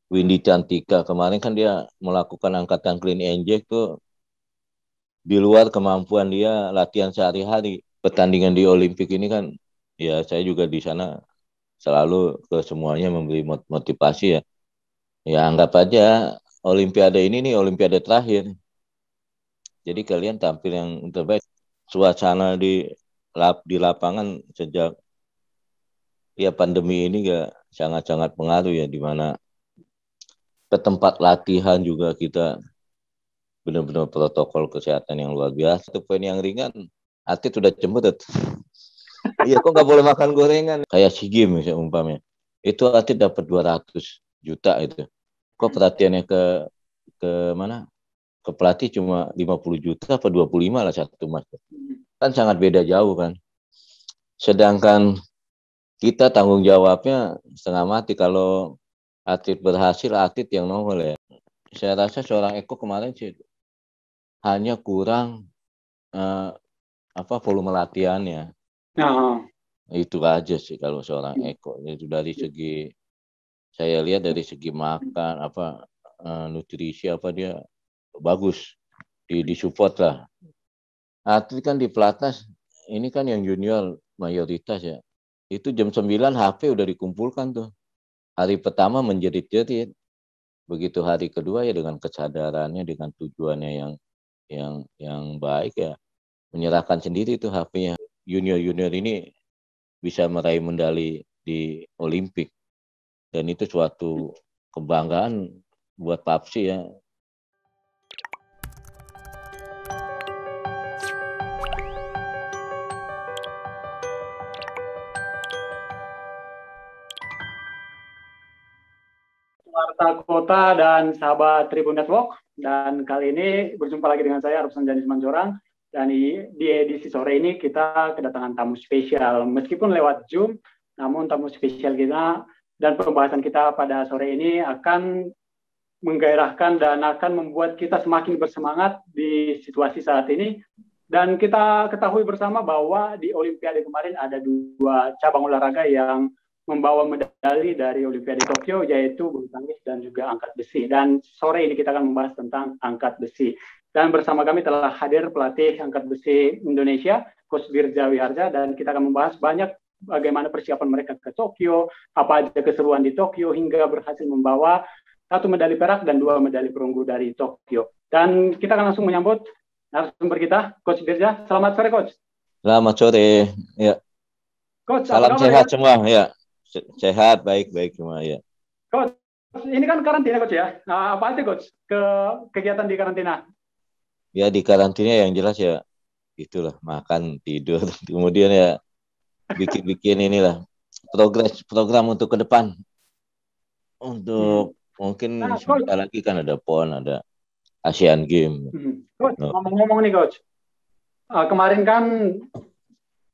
Windy Cantika kemarin kan dia melakukan angkatan clean and jerk tuh di luar kemampuan dia latihan sehari-hari. Pertandingan di Olimpik ini kan ya saya juga di sana selalu ke semuanya memberi motivasi ya. Ya anggap aja Olimpiade ini nih Olimpiade terakhir. Jadi kalian tampil yang terbaik. Suasana di lapangan sejak ya pandemi ini gak sangat-sangat pengaruh ya, di mana ke tempat latihan juga kita benar-benar protokol kesehatan yang luar biasa. Itu poin yang ringan, atlet udah cemberut. Iya, kok nggak boleh makan gorengan? Kayak SEA Games misalnya umpamanya. Itu atlet dapat 200 juta itu. Kok perhatiannya ke mana? Ke pelatih cuma 50 juta apa 25 lah satu mas. Kan sangat beda jauh kan. Sedangkan kita tanggung jawabnya setengah mati kalau atlet berhasil, atlet yang nongol ya. Saya rasa seorang Eko kemarin sih hanya kurang volume latihannya. Nah, Itu aja sih kalau seorang Eko. Itu dari segi saya lihat dari segi makan nutrisi dia bagus di support lah. Atlet kan di pelatnas ini kan yang junior mayoritas ya. Itu jam 9 HP udah dikumpulkan tuh. Hari pertama menjerit-jerit. Begitu hari kedua ya dengan kesadarannya, dengan tujuannya yang baik ya, menyerahkan sendiri tuh HP-nya. Junior-junior ini bisa meraih medali di Olimpik. Dan itu suatu kebanggaan buat PAPSI ya. warta kota dan sahabat Tribun Network. Dan kali ini berjumpa lagi dengan saya, Arif Sanjani Simanjorang. Dan di edisi sore ini kita kedatangan tamu spesial. Meskipun lewat Zoom, namun tamu spesial kita dan pembahasan kita pada sore ini akan menggairahkan dan akan membuat kita semakin bersemangat di situasi saat ini. Dan kita ketahui bersama bahwa di Olimpiade kemarin ada 2 cabang olahraga yang membawa medali dari Olimpiade Tokyo, yaitu bulu tangkis dan juga angkat besi. Dan sore ini kita akan membahas tentang angkat besi. Dan bersama kami telah hadir pelatih angkat besi Indonesia, Coach Birja Wiharja, dan kita akan membahas banyak bagaimana persiapan mereka ke Tokyo, apa aja keseruan di Tokyo, hingga berhasil membawa 1 medali perak dan 2 medali perunggu dari Tokyo. Dan kita akan langsung menyambut narasumber kita, Coach Birja. Selamat sore, Coach. Selamat sore. Ya. Coach, salam apa kabar, sehat ya? Semua ya. Sehat, baik semua ya. Coach, ini kan karantina, Coach ya. Nah, apa aja, Coach, kegiatan di karantina? Ya di karantina yang jelas ya itulah makan, tidur, kemudian ya bikin inilah program untuk ke depan. Untuk mungkin sebentar lagi kan ada PON, ada Asian Games. Coach, ngomong-ngomong nih, Coach. Kemarin kan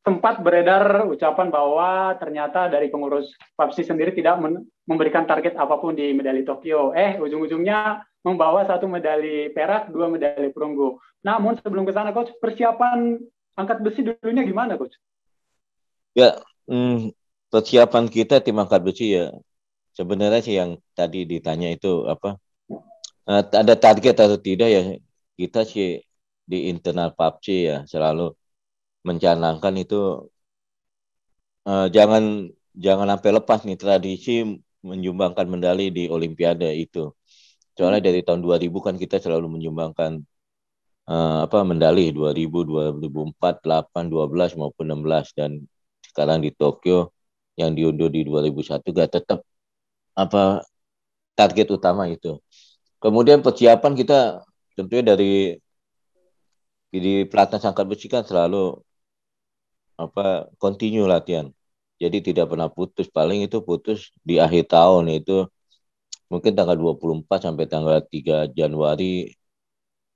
sempat beredar ucapan bahwa ternyata dari pengurus PAPSI sendiri tidak memberikan target apapun di medali Tokyo. Ujung-ujungnya membawa 1 medali perak, 2 medali perunggu. Namun sebelum ke sana, Coach, persiapan angkat besi dulunya gimana, Coach? Ya, persiapan kita tim angkat besi ya sebenarnya sih yang tadi ditanya itu ada target atau tidak ya, kita sih di internal PAPSI ya selalu mencanangkan itu jangan sampai lepas nih tradisi menyumbangkan medali di Olimpiade itu. Soalnya dari tahun 2000 kan kita selalu menyumbangkan medali 2000, 2004, 8, 12 maupun 16, dan sekarang di Tokyo yang diundur di 2001 gak tetap target utama itu. Kemudian persiapan kita tentunya di pelatnas angkat besi kan selalu continue latihan. Jadi tidak pernah putus. Paling itu putus di akhir tahun, itu mungkin tanggal 24 sampai tanggal 3 Januari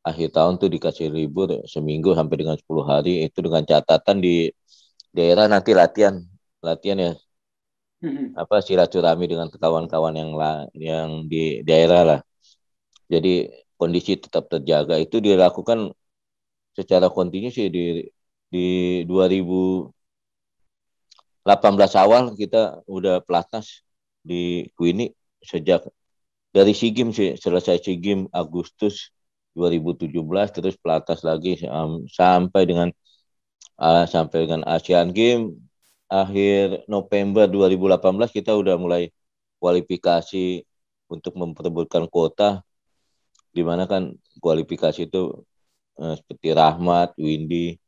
akhir tahun tuh dikasih libur seminggu sampai dengan 10 hari. Itu dengan catatan di daerah nanti latihan ya silaturahmi dengan kawan-kawan yang di daerah lah. Jadi kondisi tetap terjaga. Itu dilakukan secara kontinu sih di 2018 awal kita udah pelatnas di Queenie sejak dari SEA Games sih, selesai SEA Games Agustus 2017, terus pelatnas lagi sampai dengan Asian Games akhir November 2018 kita udah mulai kualifikasi untuk memperebutkan kuota, di mana kan kualifikasi itu seperti Rahmat, Windy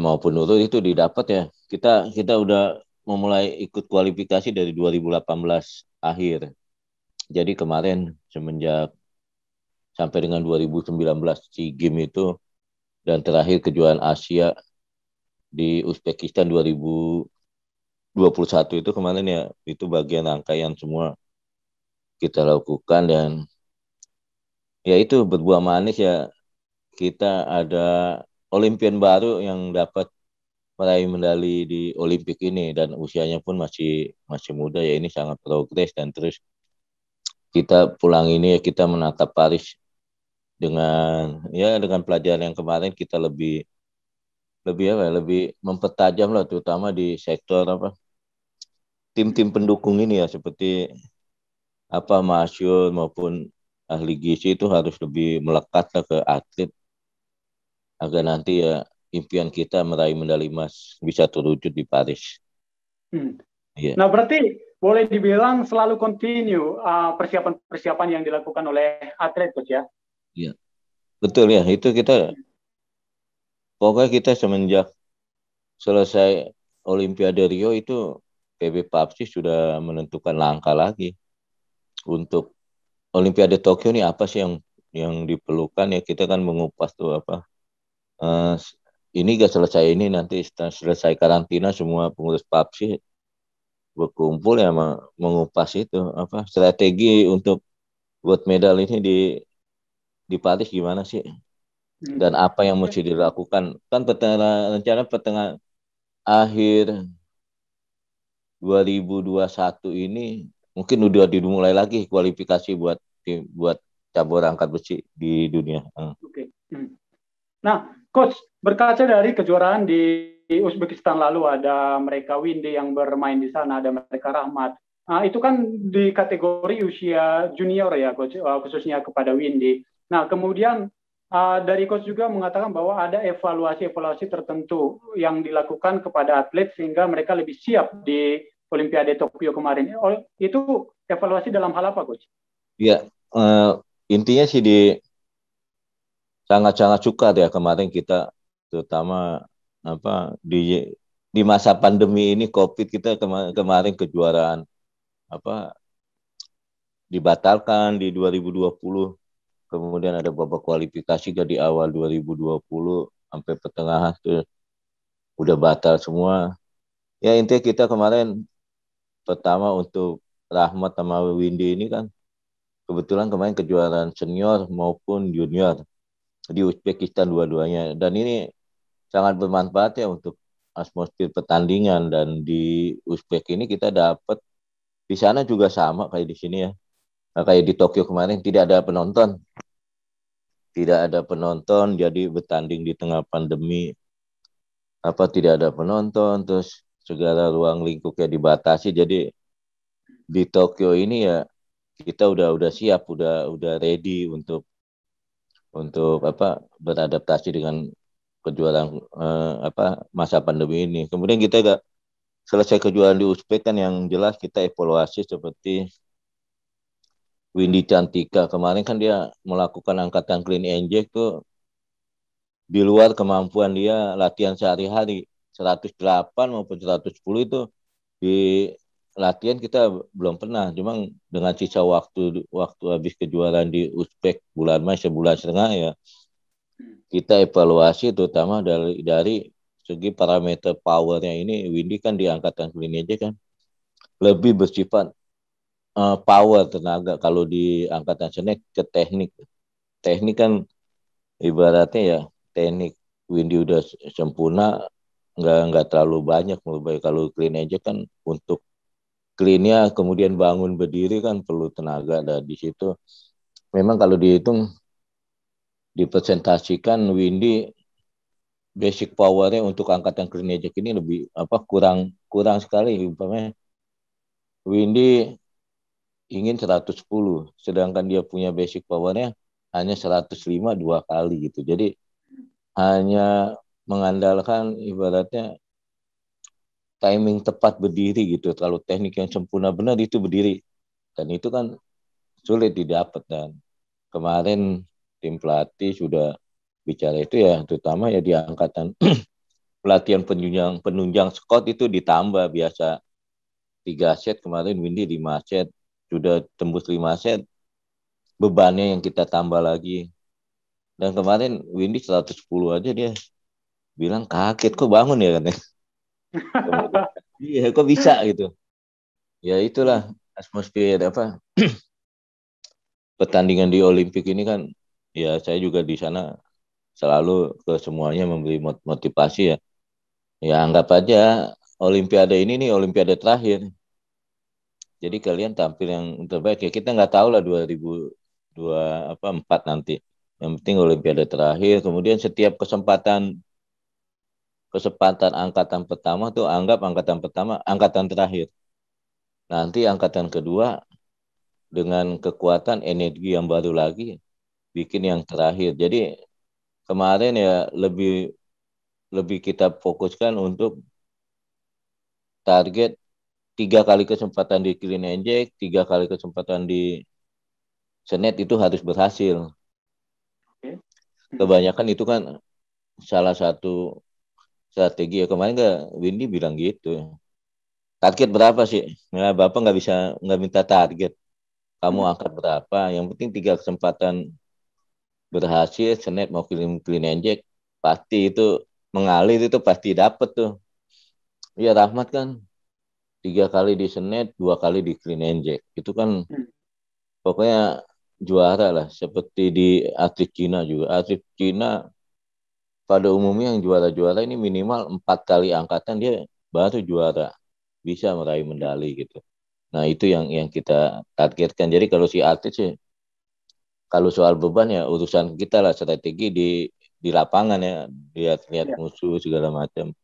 maupun Nurul itu didapat ya. Kita udah memulai ikut kualifikasi dari 2018 akhir. Jadi kemarin semenjak sampai dengan 2019 SEA Games itu dan terakhir kejuaraan Asia di Uzbekistan 2021 itu kemarin ya, itu bagian rangkaian semua kita lakukan. Dan ya itu berbuah manis ya, kita ada Olimpian baru yang dapat meraih medali di Olimpik ini dan usianya pun masih muda ya, ini sangat progres. Dan terus kita pulang ini ya, kita menatap Paris dengan pelajaran yang kemarin, kita lebih mempertajam lah, terutama di sektor tim-tim pendukung ini ya, seperti masyhur maupun ahli gizi itu harus lebih melekat lah ke atlet agar nanti ya impian kita meraih medali emas bisa terwujud di Paris. Yeah. Nah, berarti boleh dibilang selalu continue persiapan-persiapan yang dilakukan oleh atlet, Coach ya? Iya, betul ya. Itu pokoknya kita semenjak selesai Olimpiade Rio itu PB Papsi sudah menentukan langkah lagi untuk Olimpiade Tokyo ini apa sih yang diperlukan ya. Kita kan mengupas tuh ini gak selesai, ini nanti selesai karantina semua pengurus Papsi berkumpul ya mengupas itu strategi untuk buat medal ini di Paris gimana sih, dan apa yang mesti dilakukan. Kan rencana pertengahan akhir 2021 ini mungkin udah dimulai lagi kualifikasi buat cabur angkat besi di dunia. Oke. Nah, Coach, berkaca dari kejuaraan di Uzbekistan lalu, ada mereka Windy yang bermain di sana, ada mereka Rahmat. Nah, itu kan di kategori usia junior ya, Coach, khususnya kepada Windy. Nah, kemudian dari Coach juga mengatakan bahwa ada evaluasi tertentu yang dilakukan kepada atlet sehingga mereka lebih siap di Olimpiade Tokyo kemarin. Itu evaluasi dalam hal apa, Coach? Ya, intinya sih sangat-sangat suka ya kemarin kita, terutama di masa pandemi ini COVID, kita kemarin kejuaraan dibatalkan di 2020, kemudian ada babak kualifikasi di awal 2020 sampai pertengahan tuh udah batal semua. Ya intinya kita kemarin pertama untuk Rahmat sama Windy ini kan kebetulan kemarin kejuaraan senior maupun junior di Uzbekistan dua-duanya, dan ini sangat bermanfaat ya untuk atmosfer pertandingan. Dan di Uzbek ini kita dapat, di sana juga sama kayak di sini ya, kayak di Tokyo kemarin tidak ada penonton, jadi bertanding di tengah pandemi, tidak ada penonton, terus segala ruang lingkupnya dibatasi. Jadi di Tokyo ini ya kita udah siap, udah ready untuk beradaptasi dengan kejuaraan masa pandemi ini. Kemudian kita gak selesai kejuaraan di Uzbek kan, yang jelas kita evaluasi seperti Windy Cantika kemarin kan dia melakukan angkatan clean and jerk tuh di luar kemampuan dia latihan sehari-hari. 108 maupun 110 itu di latihan kita belum pernah. Cuma dengan sisa waktu habis kejuaraan di Uzbek bulan Mei, sebulan setengah ya, kita evaluasi terutama dari segi parameter powernya. Ini Windy kan di angkatan clean aja kan lebih bersifat power, tenaga. Kalau di angkatan snack ke teknik kan ibaratnya ya, teknik Windy udah sempurna, nggak terlalu banyak menurut. Kalau clean aja kan untuk clean-nya kemudian bangun berdiri kan perlu tenaga. Dan di situ memang kalau dihitung dipresentasikan Windy basic powernya untuk angkatan clean and jerk ini lebih kurang sekali. Umpamanya Windy ingin 110, sedangkan dia punya basic powernya hanya 105 dua kali gitu. Jadi hanya mengandalkan ibaratnya timing tepat berdiri gitu. Kalau teknik yang sempurna benar itu berdiri. Dan itu kan sulit didapat. Dan kemarin tim pelatih sudah bicara itu ya, terutama ya di angkatan pelatihan penunjang squad itu ditambah. Biasa 3 set, kemarin Windy 5 set. Sudah tembus 5 set, bebannya yang kita tambah lagi. Dan kemarin Windy 110 aja dia bilang kaget, kok bangun ya katanya. Kemudian, iya kok bisa gitu. Ya itulah atmosfer apa pertandingan di Olimpik ini kan, ya saya juga di sana selalu ke semuanya memberi motivasi ya. Ya anggap aja Olimpiade ini nih Olimpiade terakhir. Jadi kalian tampil yang terbaik ya, kita nggak tahu lah 2024 nanti. Yang penting Olimpiade terakhir. Kemudian setiap kesempatan angkatan pertama tuh anggap angkatan pertama angkatan terakhir. Nanti angkatan kedua dengan kekuatan energi yang baru lagi bikin yang terakhir. Jadi kemarin ya lebih lebih kita fokuskan untuk target 3 kali kesempatan di clean and jerk, 3 kali kesempatan di senet itu harus berhasil. Kebanyakan itu kan salah satu strategi ya, kemarin Windy bilang gitu. Target berapa sih? Nah, Bapak nggak minta target. Kamu angkat berapa? Yang penting 3 kesempatan berhasil, senet mau clean and jerk, pasti itu mengalir, itu pasti dapet tuh. Iya Rahmat kan 3 kali di senet, 2 kali di clean and jerk. Itu kan pokoknya juara lah. Seperti di atlet Cina juga. Atlet Cina pada umumnya yang juara-juara ini minimal 4 kali angkatan dia baru juara. Bisa meraih medali gitu. Nah itu yang kita targetkan. Jadi kalau si atlet sih, kalau soal beban ya urusan kita lah, strategi di lapangan ya, lihat-lihat musuh segala macam.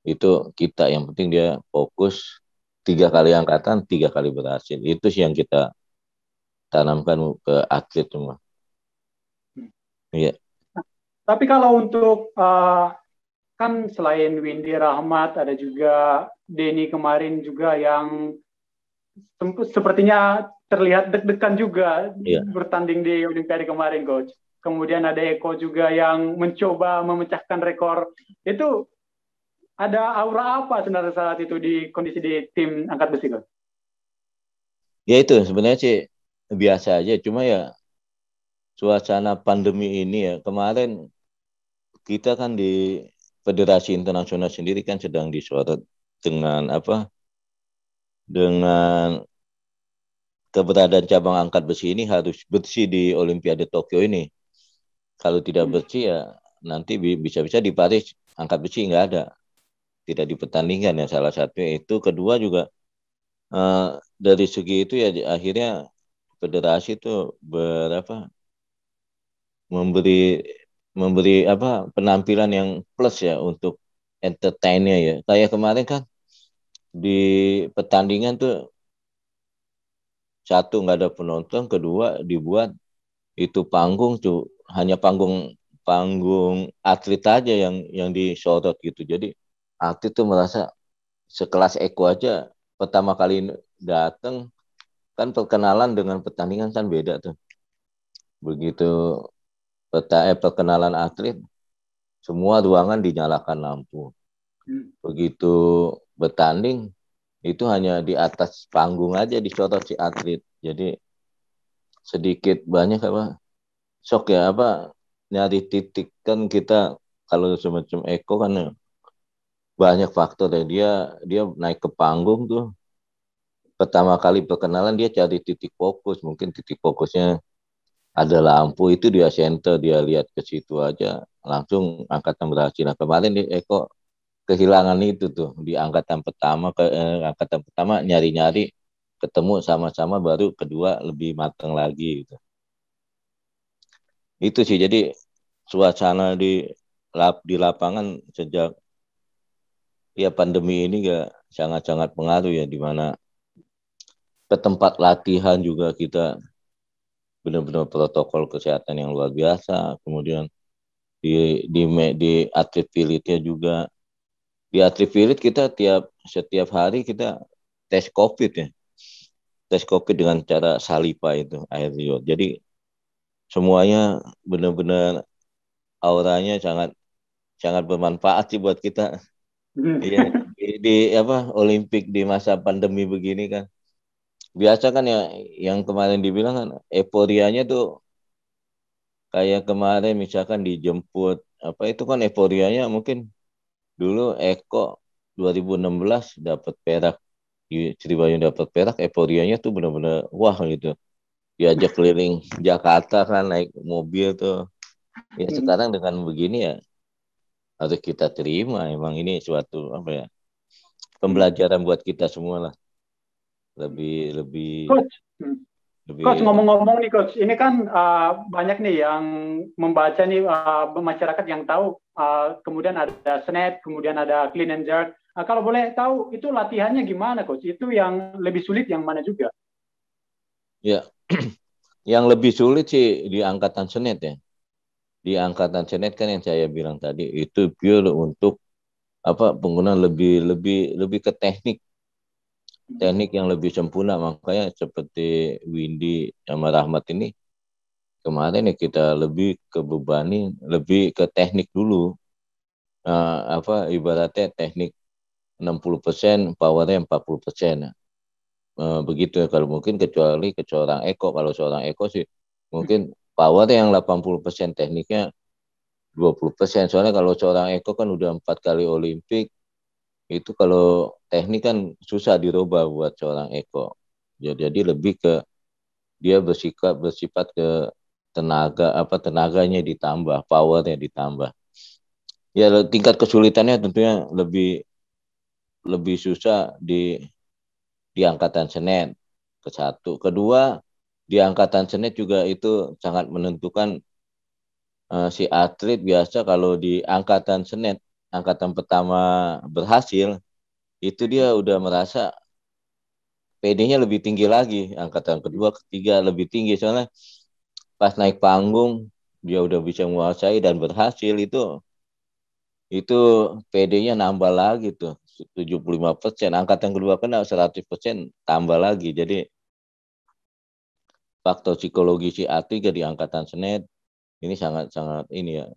Itu kita, yang penting dia fokus 3 kali angkatan, 3 kali berhasil. Itu sih yang kita tanamkan ke atlet semua. Iya. Tapi kalau untuk kan selain Windy Rahmat ada juga Denny kemarin juga yang sepertinya terlihat deg-degan juga bertanding di Olimpiade kemarin, Coach. Kemudian ada Eko juga yang mencoba memecahkan rekor. Itu ada aura apa sebenarnya saat itu di kondisi di tim angkat besi, Coach? Ya itu sebenarnya sih biasa aja. Cuma ya suasana pandemi ini ya, kemarin kita kan di Federasi Internasional sendiri kan sedang disorot dengan dengan keberadaan cabang angkat besi ini harus bersih di Olimpiade Tokyo ini. Kalau tidak bersih ya nanti bisa-bisa di Paris angkat besi nggak ada, tidak dipertandingkan ya, salah satunya itu. Kedua juga dari segi itu ya akhirnya federasi itu memberi penampilan yang plus ya untuk entertainnya ya. Kayak kemarin kan di pertandingan tuh, satu nggak ada penonton, kedua dibuat itu panggung tuh hanya panggung panggung atlet aja yang disorot gitu. Jadi atlet tuh merasa sekelas Eko aja pertama kali datang kan perkenalan dengan pertandingan kan beda tuh. Begitu perkenalan atlet, semua ruangan dinyalakan lampu. Begitu bertanding, itu hanya di atas panggung aja disorot si atlet. Jadi sedikit banyak shock ya, nyari titik kan kita. Kalau semacam Eko kan banyak faktor ya, dia naik ke panggung tuh pertama kali perkenalan dia cari titik fokus, mungkin titik fokusnya ada lampu, itu dia center, dia lihat ke situ aja langsung angkatan berhasil. Nah kemarin Eko kehilangan itu tuh di angkatan pertama nyari-nyari ketemu sama-sama, baru kedua lebih matang lagi gitu. Itu sih, jadi suasana di lapangan sejak ya pandemi ini sangat-sangat pengaruh ya, di mana ke tempat latihan juga kita benar-benar protokol kesehatan yang luar biasa. Kemudian di atlet pilitnya juga, di atlet pilit kita setiap hari kita tes COVID ya, tes COVID dengan cara saliva itu air liur. Jadi semuanya benar-benar auranya sangat sangat bermanfaat sih buat kita. Iya, di Olimpik di masa pandemi begini kan. Biasa kan ya yang kemarin dibilang kan euforianya tuh kayak kemarin misalkan dijemput apa itu kan euforianya mungkin dulu Eko 2016 dapat perak di Sribayun, dapat perak, euforianya tuh benar-benar wah gitu. Diajak keliling Jakarta kan naik mobil tuh. Ya sekarang dengan begini ya harus kita terima. Emang ini suatu apa ya, pembelajaran buat kita semua lah. Lebih lebih Coach, Coach lebih ngomong-ngomong nih Coach, ini kan banyak nih yang membaca nih masyarakat yang tahu, kemudian ada SNET, kemudian ada clean and jerk. Kalau boleh tahu itu latihannya gimana Coach? Itu yang lebih sulit yang mana juga? ya yang lebih sulit sih di angkatan senet ya. Di angkatan senet kan yang saya bilang tadi itu pure untuk apa penggunaan lebih lebih lebih ke teknik yang lebih sempurna. Makanya seperti Windy sama Rahmat ini kemarin ya kita lebih kebebani lebih ke teknik dulu. Apa ibaratnya teknik 60%, powernya 40%. Begitu ya kalau mungkin kecuali ke seorang Eko. Kalau seorang Eko sih mungkin power yang 80%, tekniknya 20%. Soalnya kalau seorang Eko kan udah 4 kali Olimpik, itu kalau teknik kan susah dirubah buat seorang Eko. Jadi lebih ke dia bersifat ke tenaganya ditambah, powernya ditambah. Ya tingkat kesulitannya tentunya lebih lebih susah di angkatan senet ke satu. Kedua, di angkatan senet juga itu sangat menentukan si atlet. Biasa kalau di angkatan senet, angkatan pertama berhasil, itu dia udah merasa PD-nya lebih tinggi lagi. Angkatan kedua, ketiga lebih tinggi. Soalnya pas naik panggung, dia udah bisa menguasai dan berhasil itu PD-nya nambah lagi tuh 75%. Angkatan kedua kena 100% tambah lagi. Jadi faktor psikologi si atlet di angkatan senet ini sangat ini ya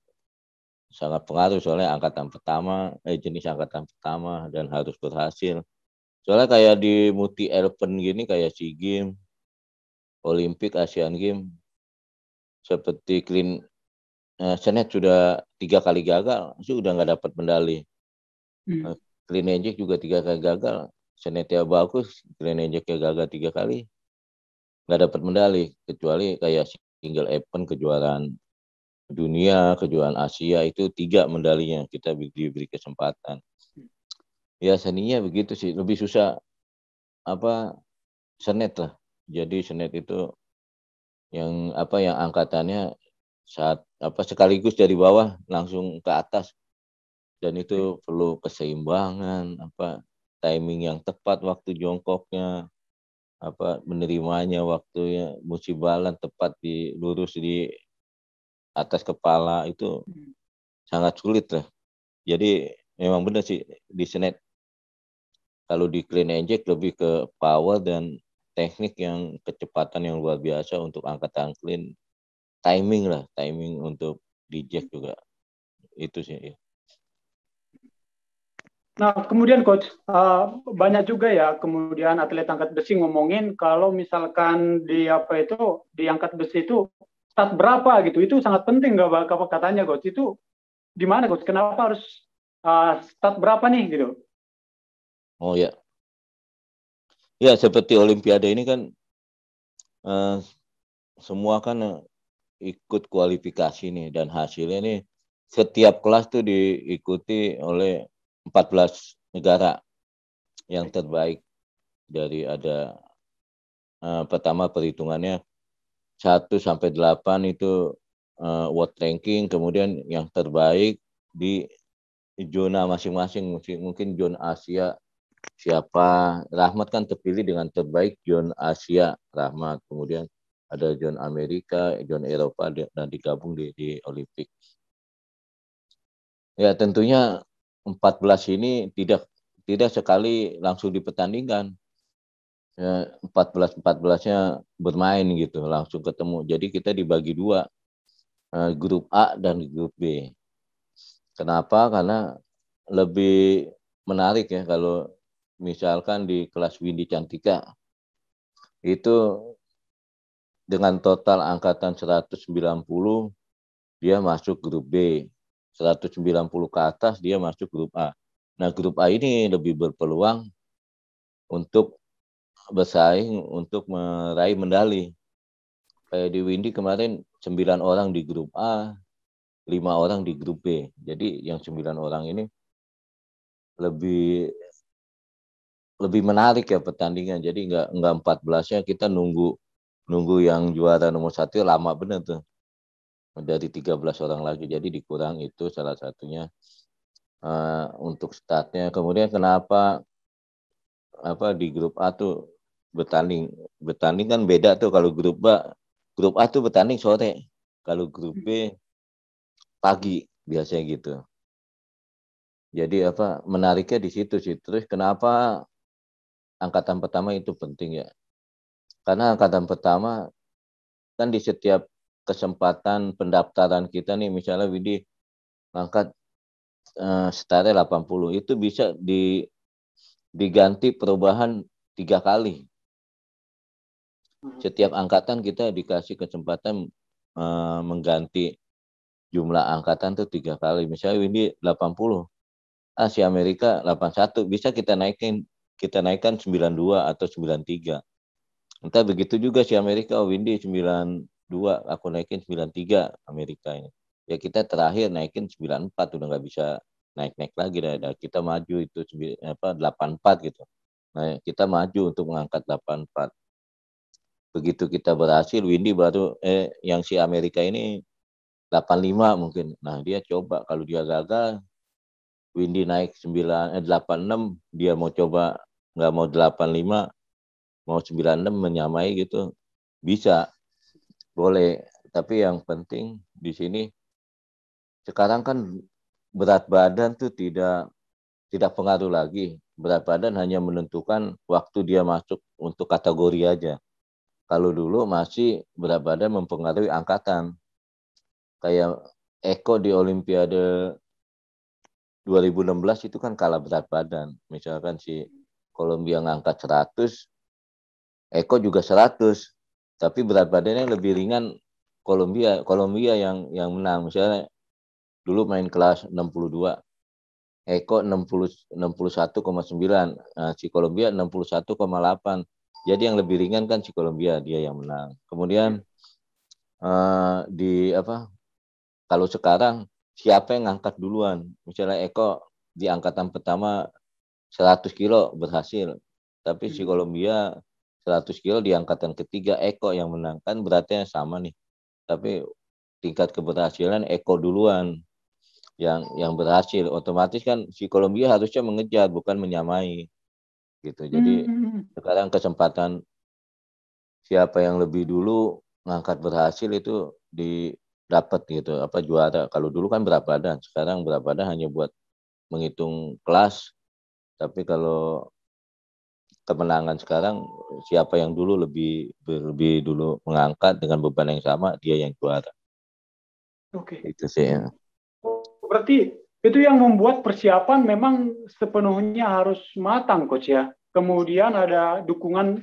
sangat pengaruh. Soalnya jenis angkatan pertama dan harus berhasil. Soalnya kayak di multi event gini kayak SEA Games, Olimpik, Asian Games, seperti senet sudah 3 kali gagal, sudah nggak dapat medali. Clean and jerk juga 3 kali gagal, senetnya bagus, clean and jerknya gagal 3 kali, nggak dapat medali. Kecuali kayak single event kejuaraan dunia, kejuaraan Asia itu 3 medalinya kita diberi kesempatan. Ya seninya begitu sih, lebih susah apa senet lah. Jadi senet itu yang angkatannya saat sekaligus dari bawah langsung ke atas, dan itu perlu keseimbangan, timing yang tepat, waktu jongkoknya, menerimanya waktunya, mesti balan tepat lurus di atas kepala, itu sangat sulit lah. Jadi memang benar sih di senet kalau di clean and jerk lebih ke power dan teknik yang kecepatan yang luar biasa untuk angkatan clean, timing untuk di jack juga itu sih ya. Nah, kemudian Coach, banyak juga ya kemudian atlet angkat besi ngomongin kalau misalkan di angkat besi itu start berapa gitu, itu sangat penting nggak katanya Coach, itu di mana Coach, kenapa harus start berapa nih gitu? Oh ya, ya seperti Olimpiade ini kan semua kan ikut kualifikasi nih, dan hasilnya nih setiap kelas tuh diikuti oleh 14 negara yang terbaik. Dari ada pertama perhitungannya 1 sampai 8 itu world ranking, kemudian yang terbaik di zona masing-masing, mungkin zona Asia siapa. Rahmat kan terpilih dengan terbaik zona Asia, Rahmat. Kemudian ada zona Amerika, zona Eropa, dan digabung di Olimpik. Ya tentunya 14 ini tidak sekali langsung dipertandingkan. Ya, 14-14-nya bermain gitu, langsung ketemu. Jadi kita dibagi dua, grup A dan grup B. Kenapa? Karena lebih menarik ya kalau misalkan di kelas Windy Cantika itu dengan total angkatan 190 dia masuk grup B. 190 ke atas dia masuk grup A. Nah, grup A ini lebih berpeluang untuk bersaing untuk meraih medali. Kayak di Windy kemarin 9 orang di grup A, 5 orang di grup B. Jadi yang 9 orang ini lebih lebih menarik ya pertandingan. Jadi nggak 14-nya kita nunggu yang juara nomor 1 lama bener tuh. Dari 13 orang lagi. Jadi dikurang itu salah satunya untuk startnya. Kemudian kenapa di grup A tuh bertanding kan beda tuh. Kalau grup A tuh bertanding sore. Kalau grup B pagi biasanya gitu. Jadi menariknya di situ sih. Terus kenapa angkatan pertama itu penting ya? Karena angkatan pertama kan di setiap kesempatan pendaftaran kita nih, misalnya Widi angkat setara 80, itu bisa diganti perubahan 3 kali. Setiap angkatan kita dikasih kesempatan mengganti jumlah angkatan tuh 3 kali. Misalnya Widi 80, si Amerika 81, bisa kita naikkan 92 atau 93. Entah begitu juga si Amerika, Windy 92, aku naikin 93 Amerika ini. Ya kita terakhir naikin 94, udah nggak bisa naik-naik lagi dah. Kita maju itu 84 gitu. Nah, kita maju untuk mengangkat 84. Begitu kita berhasil, Windy baru yang si Amerika ini 85 mungkin. Nah, dia coba kalau dia gagal, Windy naik 86, dia mau coba nggak mau 85, mau 96 menyamai gitu, bisa, boleh. Tapi yang penting di sini sekarang kan berat badan tuh tidak pengaruh lagi. Berat badan hanya menentukan waktu dia masuk untuk kategori aja. Kalau dulu masih berat badan mempengaruhi angkatan. Kayak Eko di Olimpiade 2016 itu kan kalah berat badan. Misalkan si Kolombia ngangkat 100, Eko juga 100, tapi berat badannya lebih ringan Kolombia yang menang. Misalnya dulu main kelas 62, Eko 61,9, nah, si Kolombia 61,8. Jadi yang lebih ringan kan si Kolombia, dia yang menang. Kemudian kalau sekarang siapa yang ngangkat duluan? Misalnya Eko di angkatan pertama 100 kilo berhasil, tapi si Kolombia 100 kilo di angkatan ketiga, Eko yang menang. Kan beratnya sama nih, tapi tingkat keberhasilan Eko duluan yang berhasil. Otomatis kan si Kolombia harusnya mengejar, bukan menyamai gitu. Jadi sekarang kesempatan siapa yang lebih dulu ngangkat berhasil itu didapat gitu, juara. Kalau dulu kan berat badan, sekarang berat badan hanya buat menghitung kelas. Tapi kalau kemenangan sekarang, siapa yang dulu lebih dulu mengangkat dengan beban yang sama, dia yang juara. Oke. Itu sih ya. Berarti itu yang membuat persiapan memang sepenuhnya harus matang, Coach ya. Kemudian ada dukungan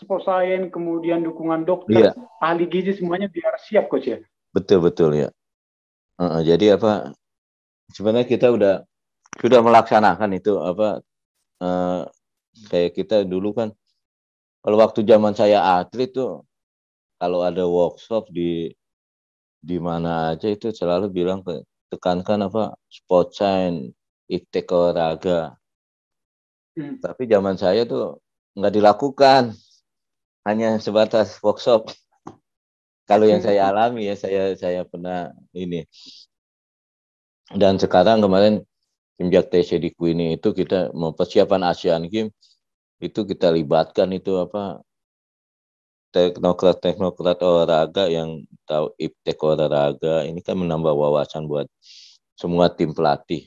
sport science, kemudian dukungan dokter, ahli gizi, semuanya biar siap, Coach ya. Betul ya. Jadi sebenarnya kita sudah melaksanakan itu kayak kita dulu kan, kalau waktu zaman saya atlet tuh, kalau ada workshop di mana aja itu selalu bilang tekankan sport science, iptek olahraga. Tapi zaman saya tuh nggak dilakukan, hanya sebatas workshop. Kalau yang saya alami ya, saya pernah ini. Dan sekarang kemarin semenjak TC di Queenie itu kita mau persiapan Asian Games itu kita libatkan itu apa teknokrat olahraga yang tahu iptek olahraga ini kan menambah wawasan buat semua tim pelatih.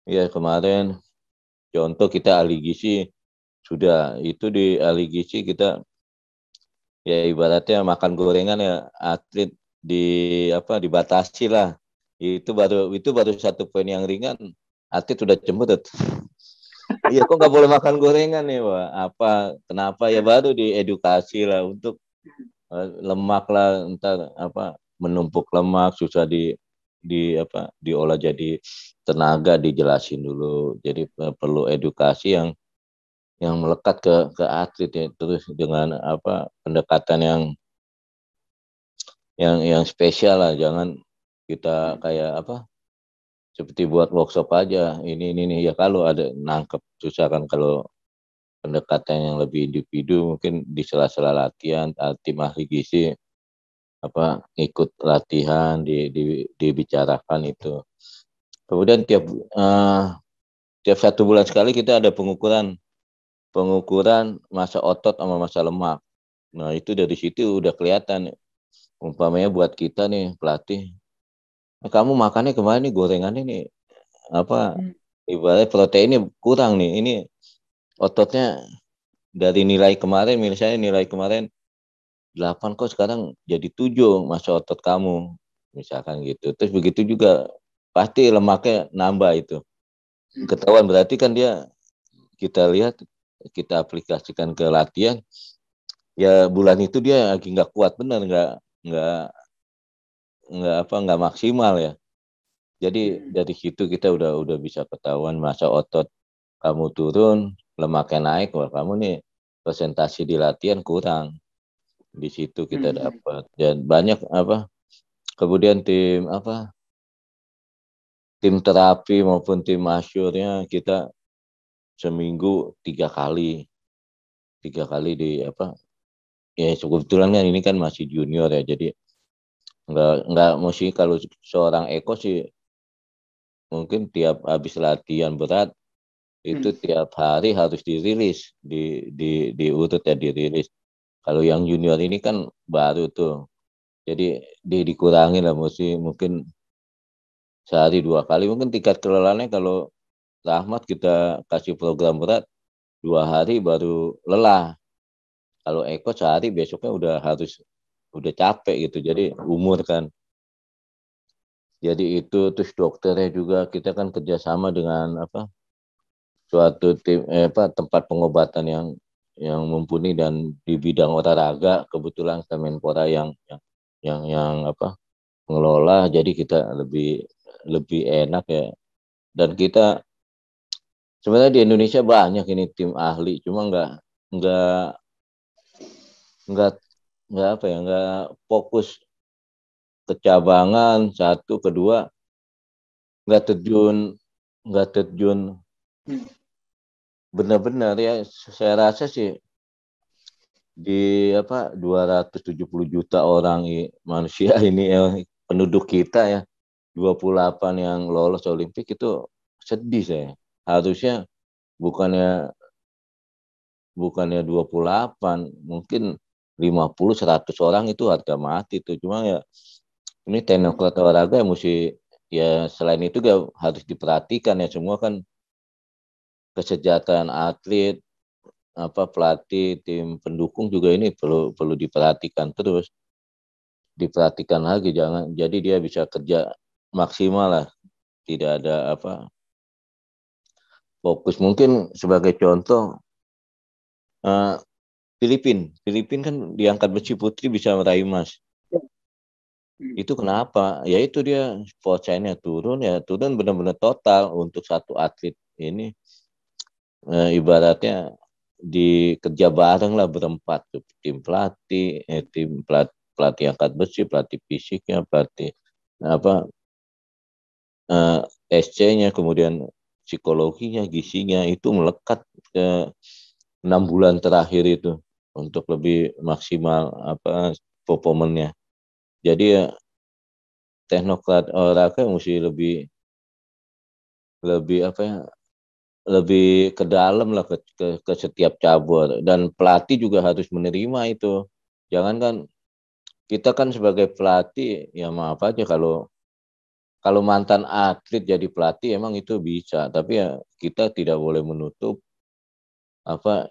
Ya kemarin contoh kita ahli gizi sudah itu di ahli gizi kita ya ibaratnya makan gorengan ya atlet di apa dibatasi lah. Itu baru satu poin yang ringan atlet udah cemberut. Iya kok nggak boleh makan gorengan nih Wak? Kenapa ya baru diedukasi lah untuk lemak lah entar apa menumpuk lemak susah diolah jadi tenaga dijelasin dulu. Jadi perlu edukasi yang melekat ke atlet ya terus dengan apa pendekatan yang spesial lah jangan kita kayak apa seperti buat workshop aja ini ya kalau ada nangkep susah kan kalau pendekatan yang lebih individu mungkin di sela-sela latihan tim ahli gizi apa ikut latihan dibicarakan itu kemudian tiap 1 bulan sekali kita ada pengukuran massa otot sama massa lemak. Nah itu dari situ udah kelihatan umpamanya buat kita nih pelatih kamu makannya kemarin nih gorengannya nih apa ibaratnya proteinnya kurang nih ini ototnya dari nilai kemarin misalnya nilai kemarin 8 kok sekarang jadi 7 masa otot kamu misalkan gitu terus begitu juga pasti lemaknya nambah itu ketahuan berarti kan dia kita lihat kita aplikasikan ke latihan ya bulan itu dia lagi nggak kuat benar nggak nggak maksimal ya jadi dari situ kita udah bisa ketahuan masa otot kamu turun lemaknya naik wah kamu nih presentasi di latihan kurang di situ kita dapat dan banyak apa kemudian tim terapi maupun tim masyurnya kita seminggu 3 kali di apa ya kebetulan kan ini kan masih junior ya jadi nggak mesti kalau seorang Eko sih mungkin tiap habis latihan berat itu tiap hari harus dirilis diurut ya dirilis kalau yang junior ini kan baru tuh jadi dikurangin lah mesti mungkin sehari 2 kali mungkin tingkat kelelahannya kalau Rahmat kita kasih program berat 2 hari baru lelah kalau Eko sehari besoknya udah capek gitu jadi umur kan jadi itu terus dokternya juga kita kan kerjasama dengan apa suatu tempat pengobatan yang mumpuni dan di bidang olahraga kebetulan Kemenpora yang apa mengelola jadi kita lebih lebih enak ya dan kita sebenarnya di Indonesia banyak ini tim ahli cuma nggak nggak nggak apa ya nggak fokus ke cabangan satu kedua nggak terjun nggak terjun benar-benar ya saya rasa sih di apa 270 juta orang manusia ini penduduk kita ya 28 yang lolos Olimpik itu sedih saya harusnya bukannya bukannya 28 mungkin 50 100 orang itu harga mati tuh cuma ya ini teknokrat olahraga mesti ya selain itu juga harus diperhatikan ya semua kan kesejahteraan atlet apa pelatih tim pendukung juga ini perlu perlu diperhatikan terus diperhatikan lagi jangan jadi dia bisa kerja maksimal lah tidak ada apa fokus mungkin sebagai contoh eh, Filipin kan diangkat besi putri bisa meraih emas itu kenapa ya itu dia sport science-nya turun ya turun benar-benar total untuk satu atlet ini ibaratnya dikerja bareng lah berempat tuh tim pelatih pelatih angkat besi pelatih fisiknya pelatih apa SC-nya kemudian psikologinya gizinya itu melekat ke 6 bulan terakhir itu untuk lebih maksimal apa performanya jadi ya teknokrat olahraga mesti lebih lebih apa ya, lebih ke dalam lah ke setiap cabur, dan pelatih juga harus menerima itu. Jangan kan kita kan sebagai pelatih ya maaf aja kalau mantan atlet jadi pelatih emang itu bisa, tapi ya kita tidak boleh menutup apa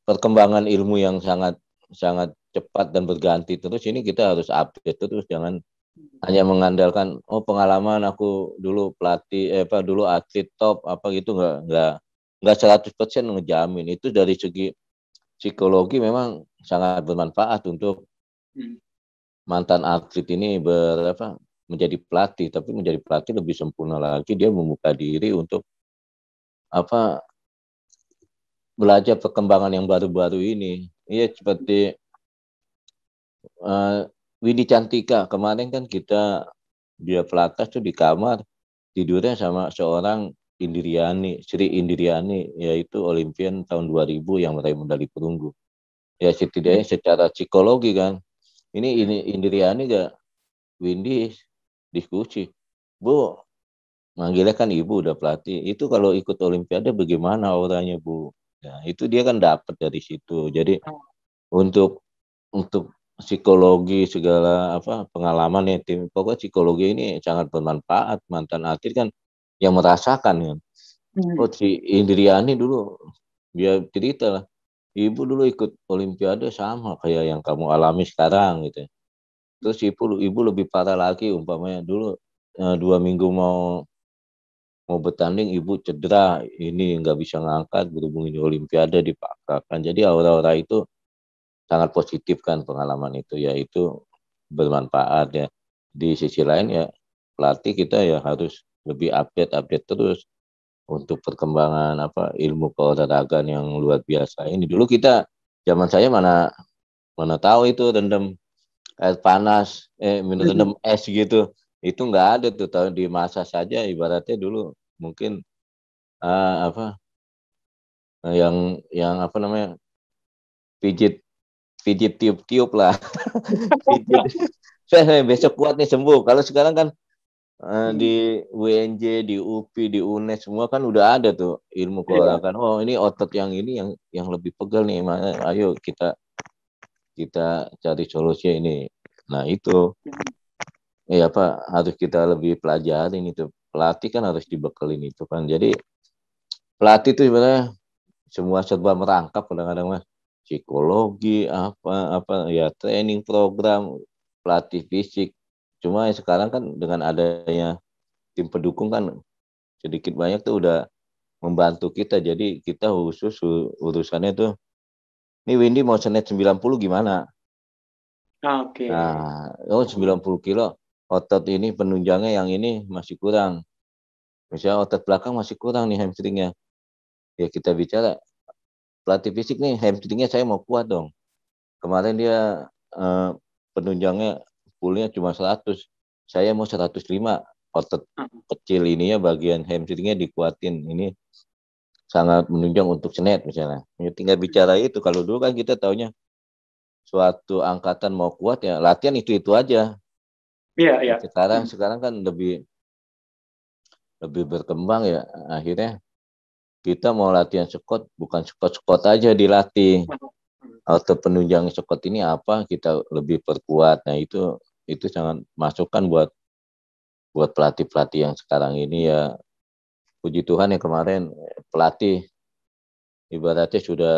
perkembangan ilmu yang sangat sangat cepat dan berganti terus. Ini kita harus update terus, jangan hanya mengandalkan pengalaman aku dulu pelatih dulu atlet top apa gitu, nggak 100% ngejamin. Itu dari segi psikologi memang sangat bermanfaat untuk mantan atlet ini menjadi pelatih, tapi menjadi pelatih lebih sempurna lagi dia membuka diri untuk apa belajar perkembangan yang baru-baru ini. Iya seperti Windy Cantika kemarin kan dia pelatih tuh di kamar tidurnya sama seorang Sri Indriani, yaitu Olimpian tahun 2000 yang meraih medali perunggu. Ya setidaknya secara psikologi kan. Ini Indriani gak Windy diskusi. Bu, manggilnya kan ibu udah pelatih. Itu kalau ikut Olimpiade bagaimana auranya Bu? Ya, itu dia kan dapat dari situ. Jadi untuk psikologi segala pengalaman ya tim pokoknya psikologi ini sangat bermanfaat. Mantan atlet kan yang merasakan kan. Si Indriani dulu dia cerita lah, ibu dulu ikut Olimpiade sama kayak yang kamu alami sekarang gitu. Terus ibu lebih parah lagi, umpamanya dulu 2 minggu mau bertanding ibu cedera, ini nggak bisa ngangkat berhubung ini Olimpiade dipaksakan. Jadi aura-aura itu sangat positif kan, pengalaman itu ya itu bermanfaat ya. Di sisi lain ya pelatih kita ya harus lebih update terus untuk perkembangan ilmu keolahragaan yang luar biasa ini. Dulu kita zaman saya mana mana tahu itu rendam air panas rendam es gitu, itu nggak ada tuh. Tahun di masa saja ibaratnya dulu mungkin apa yang apa namanya pijit pijit tiup-tiup lah. Pijit saya besok kuat nih sembuh. Kalau sekarang kan di UNJ, di UPI, di UNES semua kan udah ada tuh ilmu keolahragaan. Oh ini otot yang ini yang lebih pegal nih, ayo kita cari solusi ini. Nah itu harus kita lebih pelajarin itu. Pelatih kan harus dibekelin itu kan. Jadi pelatih itu sebenarnya semua serba merangkap kadang-kadang mas. Psikologi apa ya, training program, pelatih fisik. Cuma sekarang kan dengan adanya tim pendukung kan sedikit banyak tuh udah membantu kita. Jadi kita khusus urusannya tuh, ini Windy mau senet 90 gimana? Oke. Nah, 90 kilo otot ini penunjangnya yang ini masih kurang. Misalnya otot belakang masih kurang nih hamstringnya. Ya kita bicara pelatih fisik nih, hamstringnya saya mau kuat dong. Kemarin dia penunjangnya pullnya cuma 100. Saya mau 105. Otot kecil ininya bagian hamstringnya dikuatin. Ini sangat menunjang untuk senet misalnya. Ya, tinggal bicara itu. Kalau dulu kan kita taunya suatu angkatan mau kuat ya latihan itu aja. Iya, iya. Nah, sekarang kan lebih berkembang ya. Akhirnya kita mau latihan squat bukan squat aja dilatih. Atau penunjang squat ini apa kita lebih perkuat. Nah, itu sangat masukan buat pelatih-pelatih yang sekarang ini ya. Puji Tuhan ya kemarin pelatih ibaratnya sudah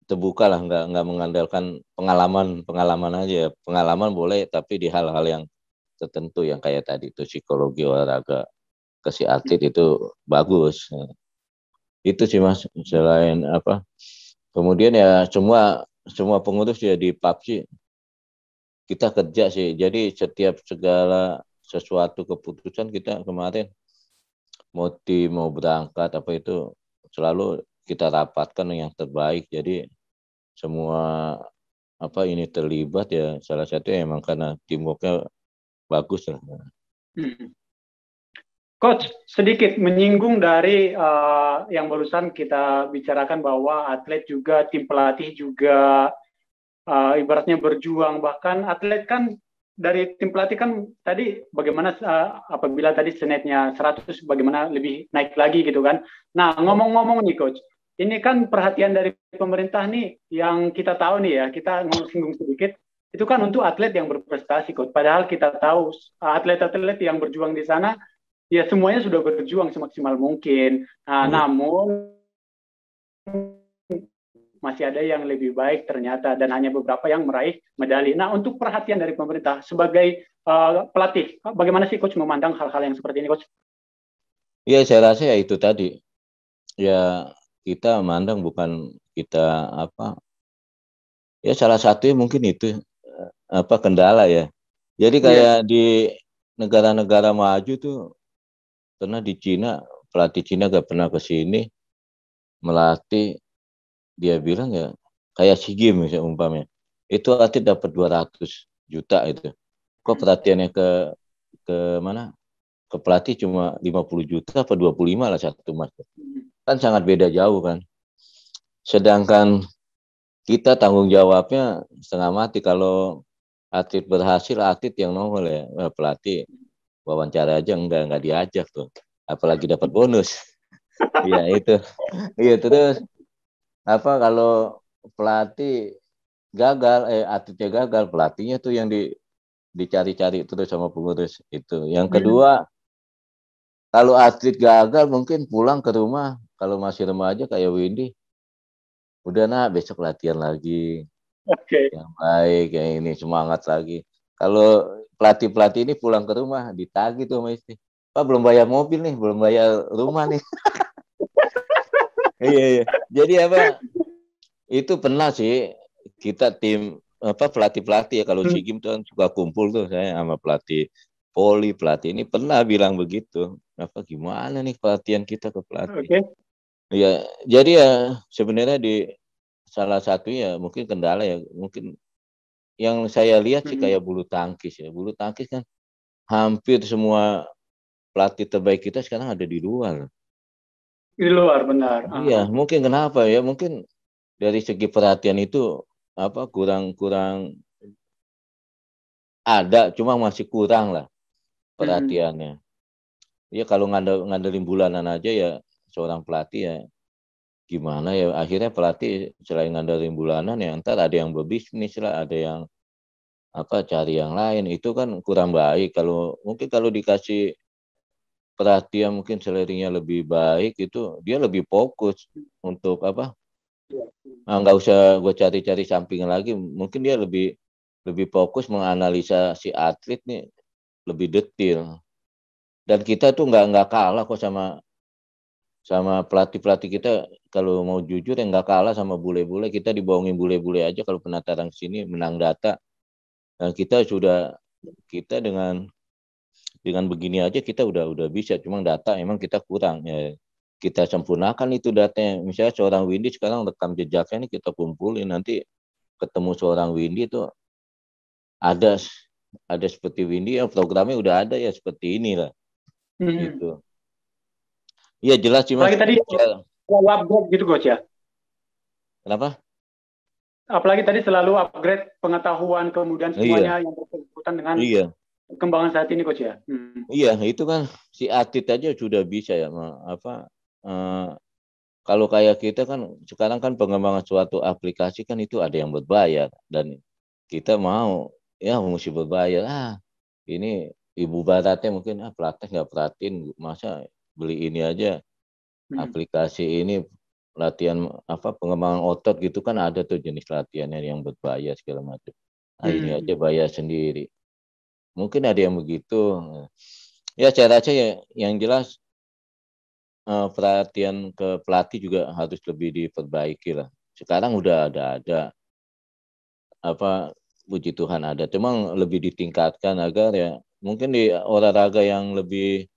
terbuka lah, nggak mengandalkan pengalaman aja. Pengalaman boleh tapi di hal-hal yang tertentu yang kayak tadi itu psikologi olahraga ke si atlet itu bagus. Itu sih mas. Selain kemudian ya semua pengurus ya di PUBG kita kerja sih. Jadi setiap segala sesuatu keputusan kita kemarin mau berangkat apa itu selalu kita rapatkan yang terbaik. Jadi semua ini terlibat ya, salah satu emang karena teamworknya bagus lah. Coach, sedikit menyinggung dari yang barusan kita bicarakan bahwa atlet juga tim pelatih juga ibaratnya berjuang, bahkan atlet kan dari tim pelatih kan tadi bagaimana apabila tadi senetnya 100 bagaimana lebih naik lagi gitu kan. Nah, ngomong-ngomong nih coach, ini kan perhatian dari pemerintah nih yang kita tahu nih ya, kita ngomong sedikit, itu kan untuk atlet yang berprestasi coach. Padahal kita tahu atlet-atlet yang berjuang di sana ya semuanya sudah berjuang semaksimal mungkin. Nah, Iya. namun masih ada yang lebih baik ternyata dan hanya beberapa yang meraih medali. Nah, untuk perhatian dari pemerintah sebagai pelatih, bagaimana sih coach memandang hal-hal yang seperti ini coach? Ya saya rasa ya itu tadi. Ya kita memandang bukan kita apa. Ya salah satunya mungkin itu apa kendala ya. Jadi Iya. kayak di negara-negara maju tuh pernah di Cina, pelatih Cina gak pernah ke sini melatih, dia bilang ya kayak SEA Games misalnya umpamanya. Itu atlet dapat 200 juta itu. Kok perhatiannya ke mana? Ke pelatih cuma 50 juta apa 25 lah satu mas. Kan sangat beda jauh kan. Sedangkan kita tanggung jawabnya setengah mati kalau atlet berhasil, atlet yang nongol ya. Pelatih wawancara aja enggak diajak tuh. Apalagi dapat bonus. Iya itu. Iya terus apa kalau pelatih gagal, atletnya gagal, pelatihnya tuh yang dicari-cari terus sama pengurus itu. Yang kedua, kalau atlet gagal mungkin pulang ke rumah, kalau masih remaja kayak Windy, udah nak besok latihan lagi, Oke. yang baik, kayak ini semangat lagi. Kalau pelatih-pelatih ini pulang ke rumah ditagih tuh sama istri, Pak belum bayar mobil nih, belum bayar rumah nih. Iya, iya. Jadi apa? Itu pernah sih kita tim apa pelatih-pelatih ya kalau SEA Games tuh kan suka kumpul tuh saya sama pelatih poli, pelatih ini pernah bilang begitu. Apa gimana nih pelatihan kita ke pelatih? Oke. Ya, jadi ya sebenarnya di salah satu ya mungkin kendala ya mungkin yang saya lihat sih kayak bulu tangkis ya. Bulu tangkis kan hampir semua pelatih terbaik kita sekarang ada di luar. Di luar benar. Iya, mungkin kenapa ya? Mungkin dari segi perhatian itu apa kurang kurang ada, cuma masih kurang lah perhatiannya. Ya kalau ngandelin bulanan aja ya seorang pelatih ya gimana ya akhirnya pelatih selain ngandelin bulanan ya ntar ada yang berbisnis lah, ada yang apa cari yang lain itu kan kurang baik. Kalau mungkin kalau dikasih perhatian mungkin selerinya lebih baik itu dia lebih fokus untuk apa nggak usah gue cari-cari samping lagi, mungkin dia lebih lebih fokus menganalisa si atlet nih lebih detail. Dan kita tuh nggak kalah kok sama sama pelatih-pelatih kita, kalau mau jujur ya nggak kalah sama bule-bule, kita dibohongin bule-bule aja kalau penataran sini menang data. Dan kita dengan begini aja kita udah bisa, cuma data emang kita kurang ya. Kita sempurnakan itu datanya. Misalnya seorang Windy sekarang rekam jejaknya ini kita kumpulin, nanti ketemu seorang Windy itu ada ada seperti Windy ya programnya udah ada ya seperti inilah gitu. Iya jelas sih mas. Apalagi tadi selalu upgrade gitu coach ya. Kenapa? Apalagi tadi selalu upgrade pengetahuan kemudian Iya, semuanya yang berkaitan dengan iya, perkembangan saat ini coach ya. iya itu kan si atlet aja sudah bisa ya apa eh, kalau kayak kita kan sekarang kan pengembangan suatu aplikasi kan itu ada yang berbayar dan kita mau ya mesti berbayar ini ibu baratnya mungkin pelatih nggak perhatiin masa beli ini aja aplikasi ini latihan apa pengembangan otot gitu kan ada tuh jenis latihannya yang berbayar segala macam. Ini aja bayar sendiri. Mungkin ada yang begitu. Ya saya rasa ya yang jelas perhatian ke pelatih juga harus lebih diperbaiki lah. Sekarang udah ada apa puji Tuhan ada, cuma lebih ditingkatkan agar ya mungkin di olahraga yang lebih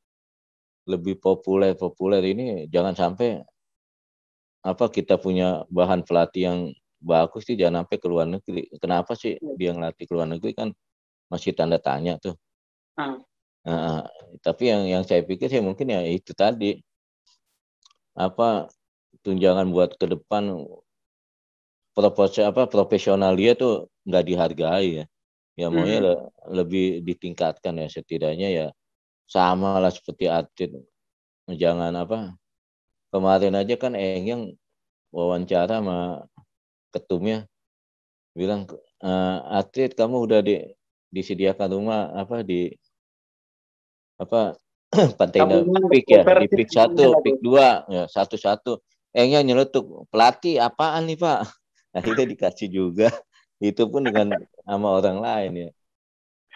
lebih populer ini jangan sampai apa kita punya bahan pelatih yang bagus sih jangan sampai ke luar negeri. Kenapa sih dia ngelatih ke luar negeri kan masih tanda tanya tuh. Nah, tapi yang saya pikir sih mungkin ya itu tadi apa tunjangan buat ke depan profesional dia tuh nggak dihargai ya. Ya maunya lebih ditingkatkan ya, setidaknya ya sama lah seperti atlet. Jangan apa, kemarin aja kan yang wawancara sama ketumnya bilang, atlet kamu udah disediakan rumah apa di apa Pantai Indah Tabungan Peak ya, di Persib Peak Indonesia 1, satu. Peak 2 ya, satu-satu. Engnya nyeletuk, pelatih apaan nih Pak? Akhirnya dikasih juga. Itu pun dengan sama orang lain ya.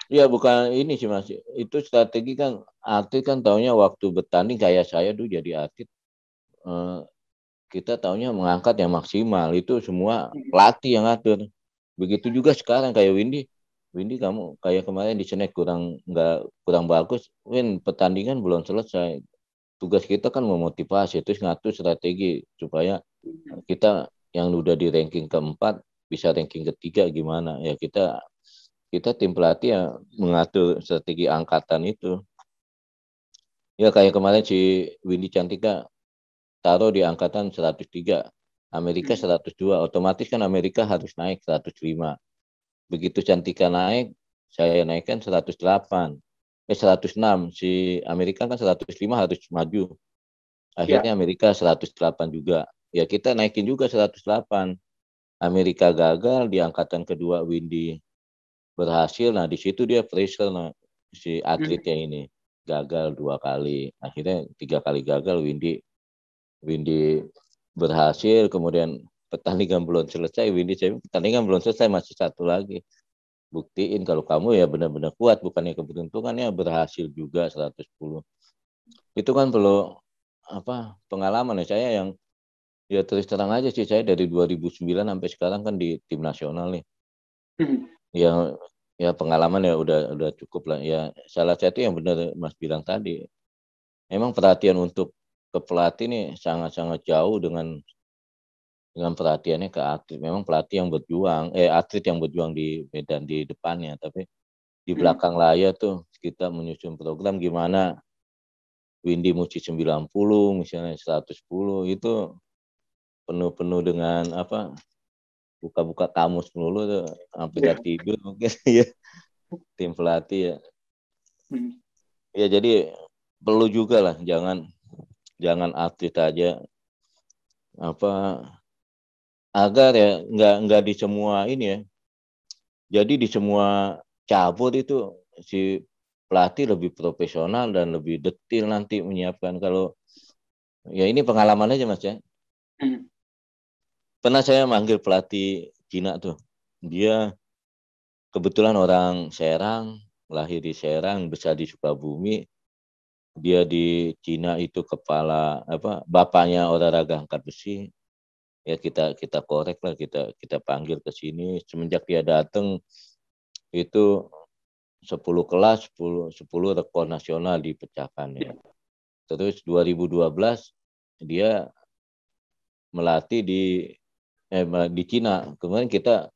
Ya bukan ini sih Mas. Itu strategi kan, atlet kan taunya waktu bertanding kayak saya dulu jadi atlet, kita taunya mengangkat yang maksimal. Itu semua pelatih yang atur. Begitu juga sekarang kayak Windy. Windy kamu kayak kemarin di Senet kurang bagus. Pertandingan belum selesai. Tugas kita kan memotivasi, terus ngatur strategi supaya kita yang udah di ranking keempat bisa ranking ketiga gimana ya, kita tim pelatih yang mengatur strategi angkatan itu ya. Kayak kemarin si Windy Cantika taruh di angkatan 103, Amerika 102, otomatis kan Amerika harus naik 105. Begitu Cantika naik, saya naikkan 108, 106. Si Amerika kan 105 harus maju. Akhirnya Ya. Amerika 108 juga. Ya kita naikin juga 108. Amerika gagal, di angkatan kedua Windy berhasil. Nah di situ dia pressure, nah, si atletnya ini gagal 2 kali. Akhirnya 3 kali gagal, Windy berhasil. Kemudian pertandingan belum selesai, Windy saya pertandingan belum selesai, masih satu lagi. Buktiin kalau kamu ya benar-benar kuat, bukannya keberuntungannya, berhasil juga 110. Itu kan perlu apa, pengalaman ya. Saya yang ya terus terang aja sih, saya dari 2009 sampai sekarang kan di tim nasional nih. Yang ya pengalaman ya udah cukup lah. Ya salah satu yang benar Mas bilang tadi, memang perhatian untuk ke pelatih nih sangat-sangat jauh dengan perhatiannya ke atlet. Memang pelatih yang berjuang, atlet yang berjuang di medan di depannya, tapi di belakang layar tuh kita menyusun program gimana Windy mesti 90 misalnya 110, itu penuh dengan apa, buka-buka kamus melulu tuh sampai Ya. gak tidur mungkin ya tim pelatih ya. Ya jadi perlu juga lah, jangan jangan atlet aja apa, agar ya nggak di semua ini ya. Jadi di semua cabur itu si pelatih lebih profesional dan lebih detail nanti menyiapkan. Kalau ya ini pengalaman aja Mas ya. Pernah saya manggil pelatih Cina tuh. Dia kebetulan orang Serang, lahir di Serang, besar di Sukabumi. Dia di Cina itu kepala apa, bapaknya olahraga angkat besi. Ya kita korek lah, kita panggil ke sini. Semenjak dia datang itu 10 kelas, 10 rekor nasional dipecahkan ya. Terus 2012 dia melatih di Cina. Kemudian kita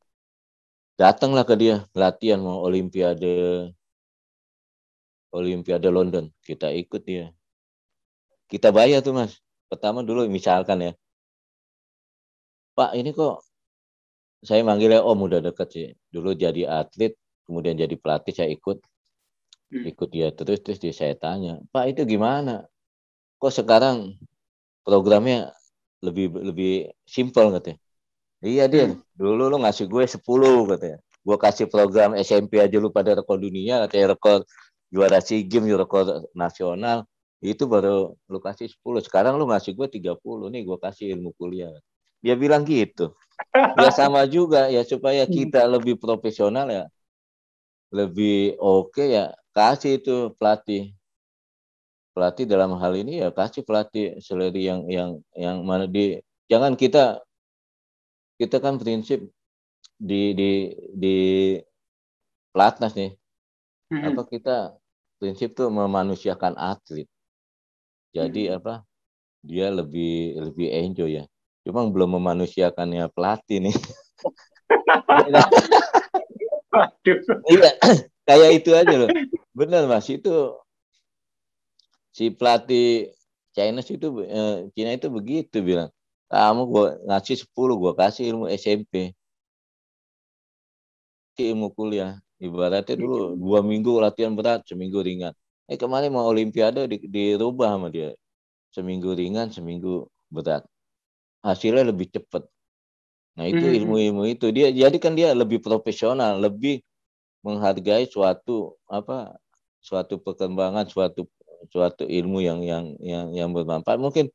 datanglah ke dia latihan mau Olimpiade London. Kita ikut dia. Kita bayar tuh Mas. Pertama dulu misalkan ya, Pak ini kok saya manggilnya Om, udah deket sih. Dulu jadi atlet, kemudian jadi pelatih, saya ikut dia terus saya tanya, Pak itu gimana? Kok sekarang programnya lebih lebih simpel katanya. Iya dia, dulu lu ngasih gue 10 katanya. Gue kasih program SMP aja lu pada rekor dunia, katanya rekor juara SEA Games, rekor nasional. Itu baru lu kasih 10. Sekarang lu ngasih gue 30. Nih gue kasih ilmu kuliah. Dia bilang gitu. Ya sama juga ya, supaya kita lebih profesional ya, lebih oke ya, kasih itu pelatih dalam hal ini ya, kasih pelatih seleri yang mana jangan kita kan prinsip di pelatnas nih, apa kita prinsip tuh memanusiakan atlet. Jadi apa, dia lebih lebih enjoy ya. Cuma belum memanusiakannya pelatih nih. Iya, kayak itu aja loh. Benar Mas, itu si pelatih Cina itu begitu bilang. Kamu gua ngasih 10, gua kasih ilmu SMP, ilmu kuliah. Ibaratnya dulu 2 minggu latihan berat, seminggu ringan. Kemarin mau Olimpiade dirubah sama dia. Seminggu ringan, seminggu berat. Hasilnya lebih cepat. Nah itu ilmu-ilmu itu dia, jadi kan dia lebih profesional, lebih menghargai suatu perkembangan, suatu ilmu yang bermanfaat. Mungkin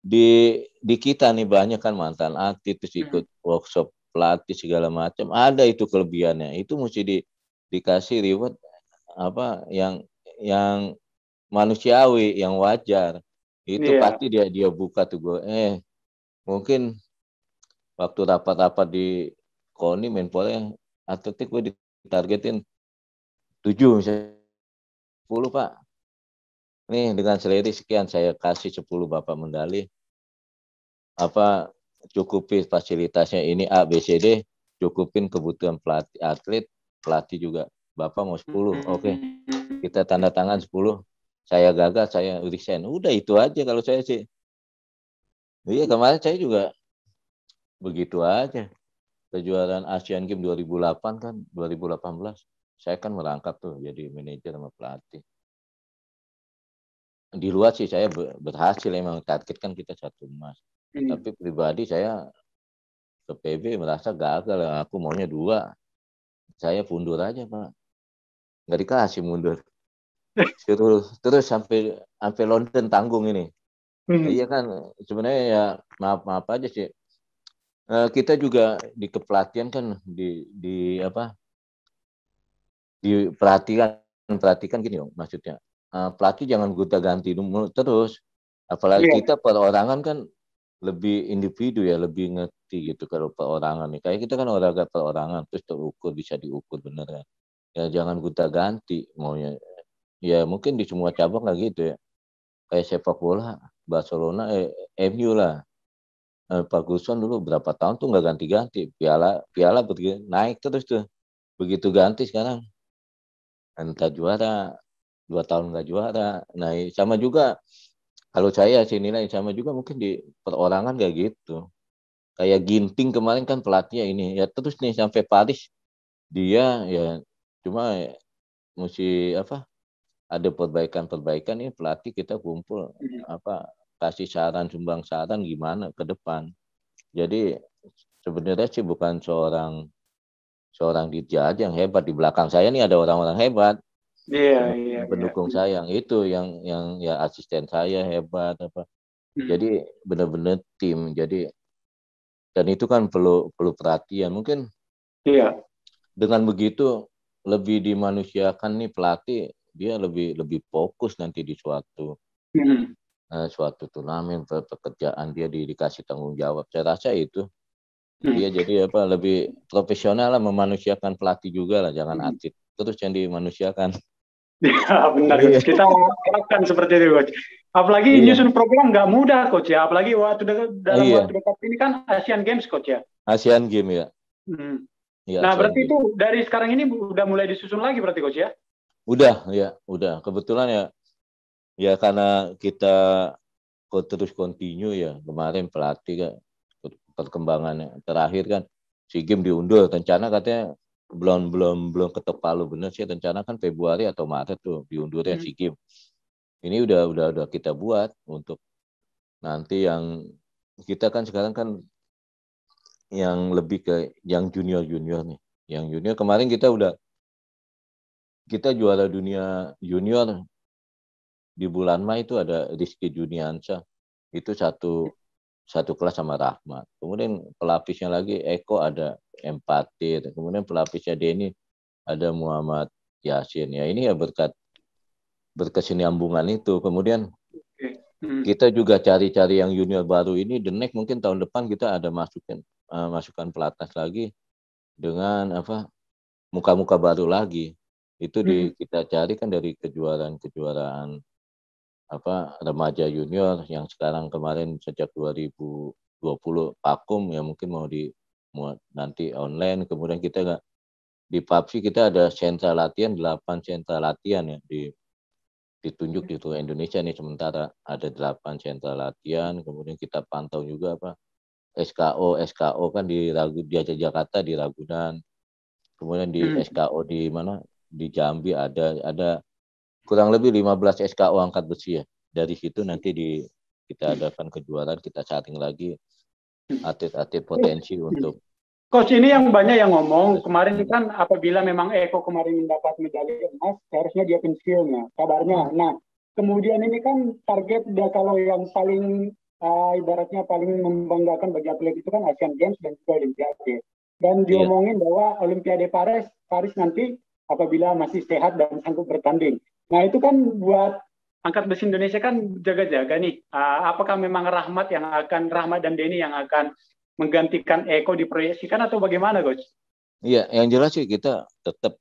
di kita nih banyak kan mantan atlet terus ikut workshop pelatih segala macam, ada itu kelebihannya, itu mesti dikasih reward yang manusiawi, yang wajar. Itu pasti dia buka tuh gue. Mungkin waktu rapat-rapat di KONI Menpora atletik gue ditargetin 7 misalnya 10 Pak. Nih dengan seleri sekian saya kasih 10 Bapak medali. Cukupi fasilitasnya ini A, B, C, D, cukupin kebutuhan pelatih atlet, pelatih juga. Bapak mau 10, oke. Kita tanda tangan 10. Saya gagal, saya resign. Udah itu aja kalau saya sih. Iya kemarin saya juga begitu aja. Kejuaraan Asian Games 2008 kan, 2018. Saya kan merangkap tuh jadi manajer sama pelatih. Di luar sih saya berhasil, emang target kan kita 1 emas. Tapi pribadi saya ke PB merasa gagal, aku maunya 2. Saya mundur aja Pak. Nggak dikasih mundur. Terus sampai London tanggung ini. Iya kan sebenarnya ya maaf aja sih. Kita juga di kepelatihan kan perhatikan gini maksudnya. Pelatih jangan gonta-ganti terus. Apalagi kita perorangan kan lebih individu ya, lebih ngerti gitu kalau perorangan nih. Kayak kita kan olahraga perorangan terus terukur, bisa diukur bener ya. Ya jangan gonta-ganti maunya. Ya mungkin di semua cabang nggak gitu ya. Kayak sepak bola Barcelona, MU lah. Ferguson dulu berapa tahun tuh nggak ganti-ganti. Piala naik terus tuh. Begitu ganti sekarang entah juara, 2 tahun nggak juara. Nah sama juga kalau saya sih nilai sama juga mungkin di perorangan kayak gitu. Kayak Ginting kemarin kan pelatihnya ini ya terus nih sampai Paris dia ya cuma mesti ada perbaikan ini pelatih kita kumpul kasih saran, sumbang saran gimana ke depan. Jadi sebenarnya sih bukan seorang Ditya aja yang hebat, di belakang saya nih ada orang-orang hebat. Pendukung saya yang itu yang ya asisten saya hebat Jadi benar-benar tim. Jadi dan itu kan perlu perhatian. Mungkin dengan begitu lebih dimanusiakan nih pelatih, dia lebih fokus nanti di suatu turnamen, pekerjaan dia dikasih tanggung jawab. Saya rasa itu dia jadi lebih profesional lah, memanusiakan pelatih juga lah, jangan atlet terus yang dimanusiakan. Ya benar Coach. Kita harapkan seperti itu Coach. Apalagi nyusun program nggak mudah Coach ya. Apalagi dalam waktu dekat ini kan Asian Games Coach ya. Asian Games ya. Ya, nah berarti Games. Itu dari sekarang ini udah mulai disusun lagi berarti Coach ya? Udah. Kebetulan ya karena kita terus continue ya. Kemarin pelatih kan perkembangannya terakhir kan SEA Games diundur. Rencana katanya belum ketok palu bener sih, rencana kan Februari atau Maret tuh diundurnya SEA Games. Ini udah kita buat untuk nanti yang kita kan sekarang kan yang lebih ke yang junior nih. Yang junior kemarin kita juara dunia junior di bulan Mei itu ada Rizky Juniansyah, itu satu kelas sama Rahmat. Kemudian pelapisnya lagi Eko ada Empatir. Kemudian pelapisnya Denny ada Muhammad Yasin. Ya ini ya berkat berkesinambungan itu. Kemudian kita juga cari-cari yang junior baru ini. The next mungkin tahun depan kita ada masukan pelatnas lagi dengan muka-muka baru lagi. Itu kita cari kan dari kejuaraan remaja junior yang sekarang kemarin sejak 2020 vakum ya mungkin mau nanti online. Kemudian kita di PUBG kita ada sentra latihan 8 sentra latihan ya ditunjuk di seluruh Indonesia nih, sementara ada 8 sentra latihan. Kemudian kita pantau juga SKO kan di Jakarta di Ragunan. kemudian di SKO di mana di Jambi ada kurang lebih 15 SKO angkat besi ya. Dari situ nanti kita adakan kejuaraan, kita saring lagi atlet-atlet potensi untuk. Coach, ini yang banyak yang ngomong kemarin kan apabila memang Eko kemarin mendapat medali emas, seharusnya dia pensiun ya, kabarnya. Nah, kemudian ini kan target dia kalau yang paling ibaratnya paling membanggakan bagi atlet itu kan Asian Games dan juga Olimpiade. Dan diomongin bahwa Olimpiade Paris nanti apabila masih sehat dan sanggup bertanding. Nah, itu kan buat angkat besi Indonesia kan jaga-jaga nih. Apakah memang Rahmat dan Denny yang akan menggantikan Eko diproyeksikan atau bagaimana, Coach? Iya, yang jelas sih kita tetap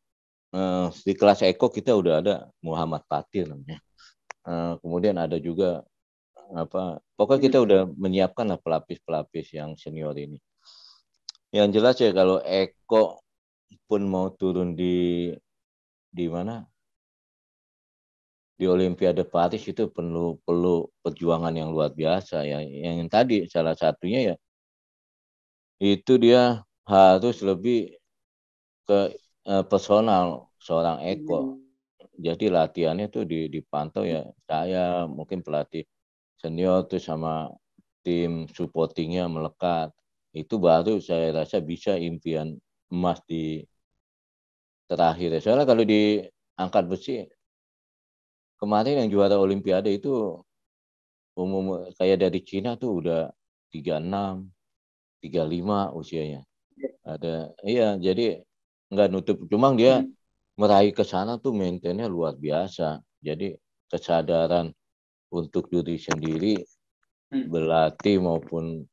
di kelas Eko kita udah ada Muhammad Fatir namanya. Kemudian ada juga pokoknya kita udah menyiapkan lah pelapis-pelapis yang senior ini. Yang jelas ya kalau Eko pun mau turun di mana di Olimpiade Paris itu perlu perjuangan yang luar biasa ya. Yang tadi salah satunya ya itu dia harus lebih ke personal seorang Eko. Jadi latihannya tuh dipantau ya saya mungkin pelatih senior tuh sama tim supportingnya melekat. Itu baru saya rasa bisa impian emas di terakhir. Soalnya kalau di angkat besi kemarin yang juara Olimpiade itu umum kayak dari Cina tuh udah 36, 35 usianya. Iya, jadi nggak nutup. Cuma dia meraih ke sana tuh maintainnya luar biasa. Jadi kesadaran untuk diri sendiri berlatih maupun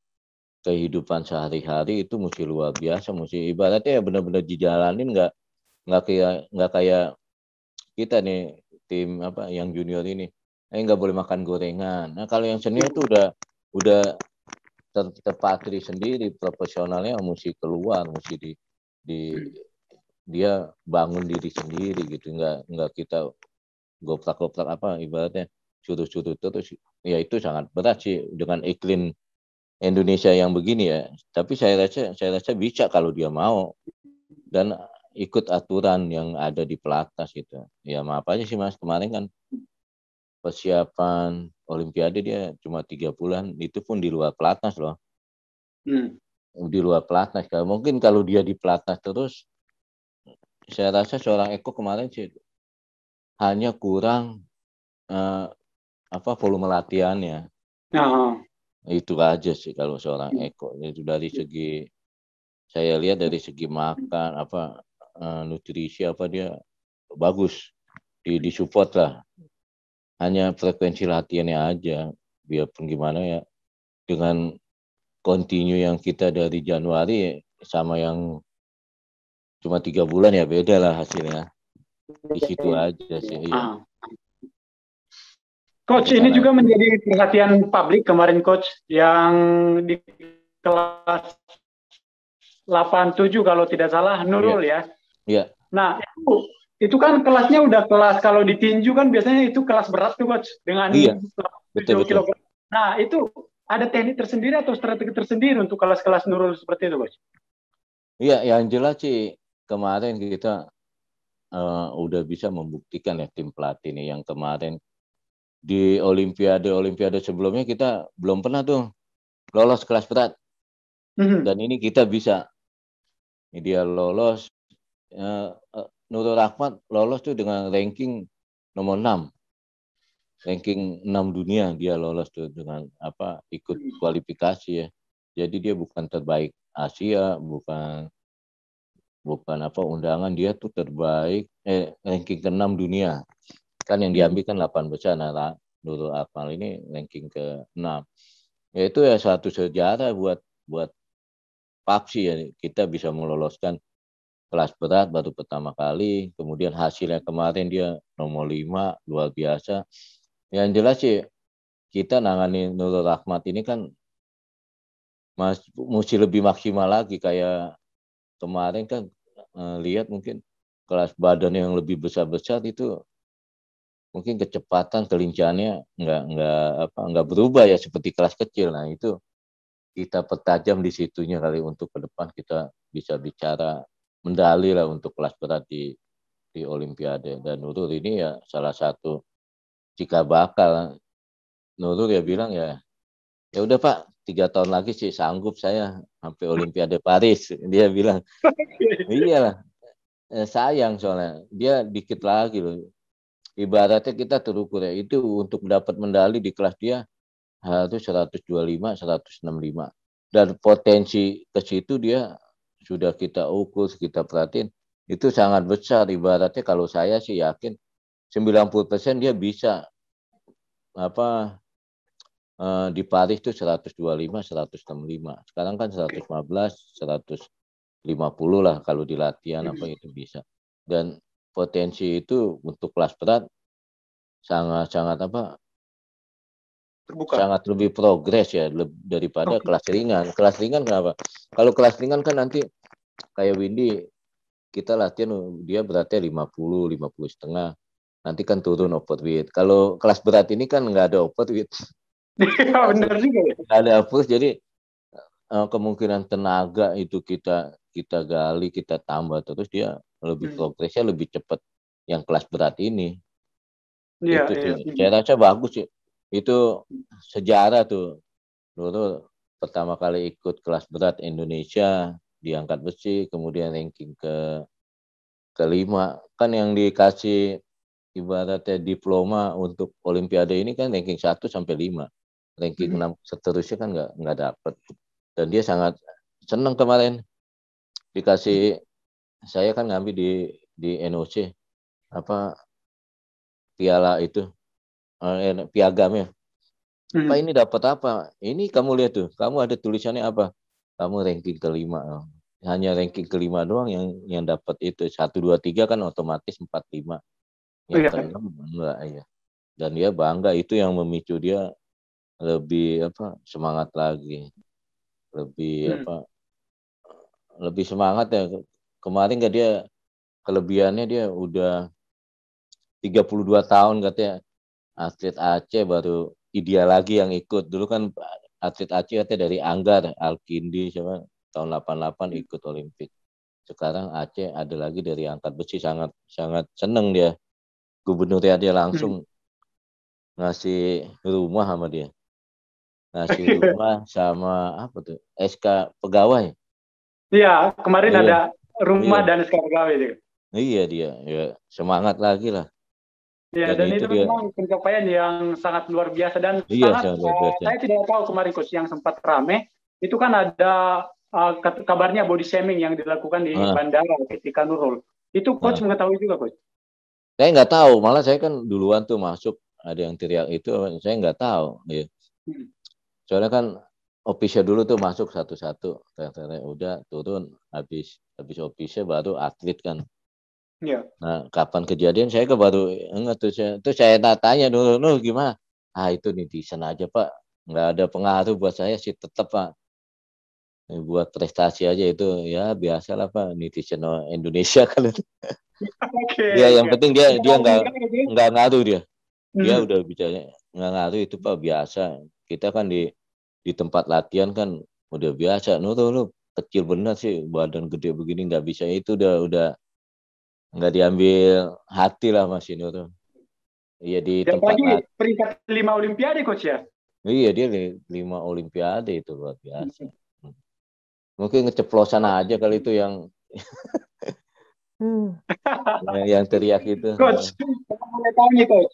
kehidupan sehari-hari itu mesti luar biasa. Mesti ibaratnya ya benar-benar dijalanin nggak kayak kita nih tim yang junior ini. Nggak boleh makan gorengan. Nah kalau yang senior tuh udah terpatri sendiri, profesionalnya mesti keluar, mesti dia bangun diri sendiri gitu, nggak kita goprak-goprak ibaratnya suruh-suruh terus, ya itu sangat berat sih dengan iklim Indonesia yang begini ya. Tapi saya rasa bisa kalau dia mau dan ikut aturan yang ada di pelatnas gitu. Ya maaf aja sih Mas, kemarin kan persiapan Olimpiade dia cuma 3 bulan, itu pun di luar pelatnas loh. Di luar pelatnas. Mungkin kalau dia di pelatnas terus, saya rasa seorang Eko kemarin sih hanya kurang volume latihannya. Itu aja sih kalau seorang Eko. Itu dari segi saya lihat dari segi makan nutrisi dia bagus di support lah. Hanya frekuensi latihannya aja. Biarpun gimana ya dengan continue yang kita dari Januari sama yang cuma 3 bulan ya beda lah hasilnya. Di situ aja sih. Iya. Coach, ini juga menjadi perhatian publik kemarin, Coach, yang di kelas 87 kalau tidak salah, Nurul ya. Iya. Nah, itu kan kelasnya udah kelas, kalau ditinju kan biasanya itu kelas berat tuh, Coach, dengan betul. kg. Nah, itu ada teknik tersendiri atau strategi tersendiri untuk kelas-kelas Nurul seperti itu, Coach? Iya, yang jelas sih kemarin kita udah bisa membuktikan ya tim pelatih nih yang kemarin di Olimpiade sebelumnya kita belum pernah tuh lolos kelas berat. Dan ini kita bisa. Ini dia lolos. Nurul Rahmat lolos tuh dengan ranking nomor 6. Ranking 6 dunia dia lolos tuh dengan ikut kualifikasi ya. Jadi dia bukan terbaik Asia, bukan undangan, dia tuh terbaik ranking ke-6 dunia. Kan yang diambil kan 8 besar. Nah, Nurul Akmal ini ranking ke-6. Ya itu ya satu sejarah buat PAPSI ya, kita bisa meloloskan kelas berat baru pertama kali, kemudian hasilnya kemarin dia nomor 5, luar biasa. Yang jelas sih kita nangani Nurul Rahmat ini kan mesti lebih maksimal lagi, kayak kemarin kan lihat mungkin kelas badan yang lebih besar-besar itu mungkin kecepatan kelincahannya nggak berubah ya seperti kelas kecil. Nah itu kita pertajam di situnya kali untuk ke depan kita bisa bicara medali lah untuk kelas berat di Olimpiade. Dan Nurul ini ya salah satu cikal bakal. Nurul ya bilang ya udah Pak, 3 tahun lagi sih sanggup saya sampai Olimpiade Paris. Dia bilang iyalah, sayang soalnya dia dikit lagi loh. Ibaratnya kita terukur ya, itu untuk dapat medali di kelas dia harus 125, 165. Dan potensi ke situ dia sudah kita ukur, kita perhatiin, itu sangat besar. Ibaratnya kalau saya sih yakin 90% dia bisa di Paris itu 125, 165. Sekarang kan 115, 150 lah kalau di latihan itu bisa. Dan potensi itu untuk kelas berat sangat Terbuka. sangat lebih progres ya daripada kelas ringan. Kelas ringan kenapa? Kalau kelas ringan kan nanti kayak Windy kita latihan dia beratnya 50 setengah. Nanti kan turun overweight. Kalau kelas berat ini kan nggak ada overweight. Benar juga ya. Nggak ada overweight, jadi kemungkinan tenaga itu kita gali, kita tambah terus dia lebih progresnya lebih cepat yang kelas berat ini. Iya, Itu iya. saya rasa bagus sih. Itu sejarah tuh. Dulu pertama kali ikut kelas berat Indonesia di angkat besi, kemudian ranking kelima. Kan yang dikasih ibaratnya diploma untuk Olimpiade ini kan ranking 1 sampai 5. Ranking 6 seterusnya kan nggak dapet. Dan dia sangat senang kemarin dikasih, saya kan ngambil di NOC piala itu piagamnya. Pak ini dapat apa? Ini kamu lihat tuh, kamu ada tulisannya apa? Kamu ranking kelima. Hanya ranking kelima doang yang dapat itu. 1, 2, 3 kan otomatis 4, 5. Yang keenam enggak ya. Dan dia bangga, itu yang memicu dia lebih semangat lagi. Lebih semangat ya. Kemarin nggak dia kelebihannya dia udah 32 tahun katanya. Atlet Aceh baru ideal lagi yang ikut. Dulu kan atlet Aceh katanya dari Anggar, Alkindi siapa tahun 88 ikut Olimpik. Sekarang Aceh ada lagi dari angkat besi, sangat sangat seneng dia. Gubernurnya dia langsung ngasih rumah sama dia. Ngasih rumah sama SK pegawai. Iya, kemarin ada rumah Iya. dan SK pegawai juga. Iya dia, ya semangat lagi lah. Ya, dan itu dia. memang pencapaian yang sangat luar biasa dan Iya, sangat sangat luar biasa. saya tidak tahu kemarin coach yang sempat rame itu kan ada kabarnya body shaming yang dilakukan di bandara ketika Nurul. Itu coach mengetahui juga coach? Saya nggak tahu, malah saya kan duluan tuh masuk, ada yang teriak itu, saya nggak tahu. Ya. Soalnya kan official dulu tuh masuk satu-satu, udah turun, habis official baru atlet kan. Iya. Nah, kapan kejadian saya baru enggak tuh saya tanya dulu, gimana? Itu netizen aja Pak, nggak ada pengaruh buat saya sih tetap Pak. Buat prestasi aja itu ya biasalah Pak, netizen Indonesia kan. Ya yang penting dia nggak ngaruh dia. Dia udah bicara nggak ngaruh itu Pak, biasa. Kita kan di tempat latihan kan udah biasa. Lu kecil bener sih, badan gede begini nggak bisa, itu udah nggak diambil hati lah Mas Nurul. Iya di Dan tempat lagi peringkat 5 Olimpiade coach ya. Iya dia 5 Olimpiade, itu luar biasa. Mungkin keceplosan aja kali itu yang yang teriak itu. Coach, saya tanya coach.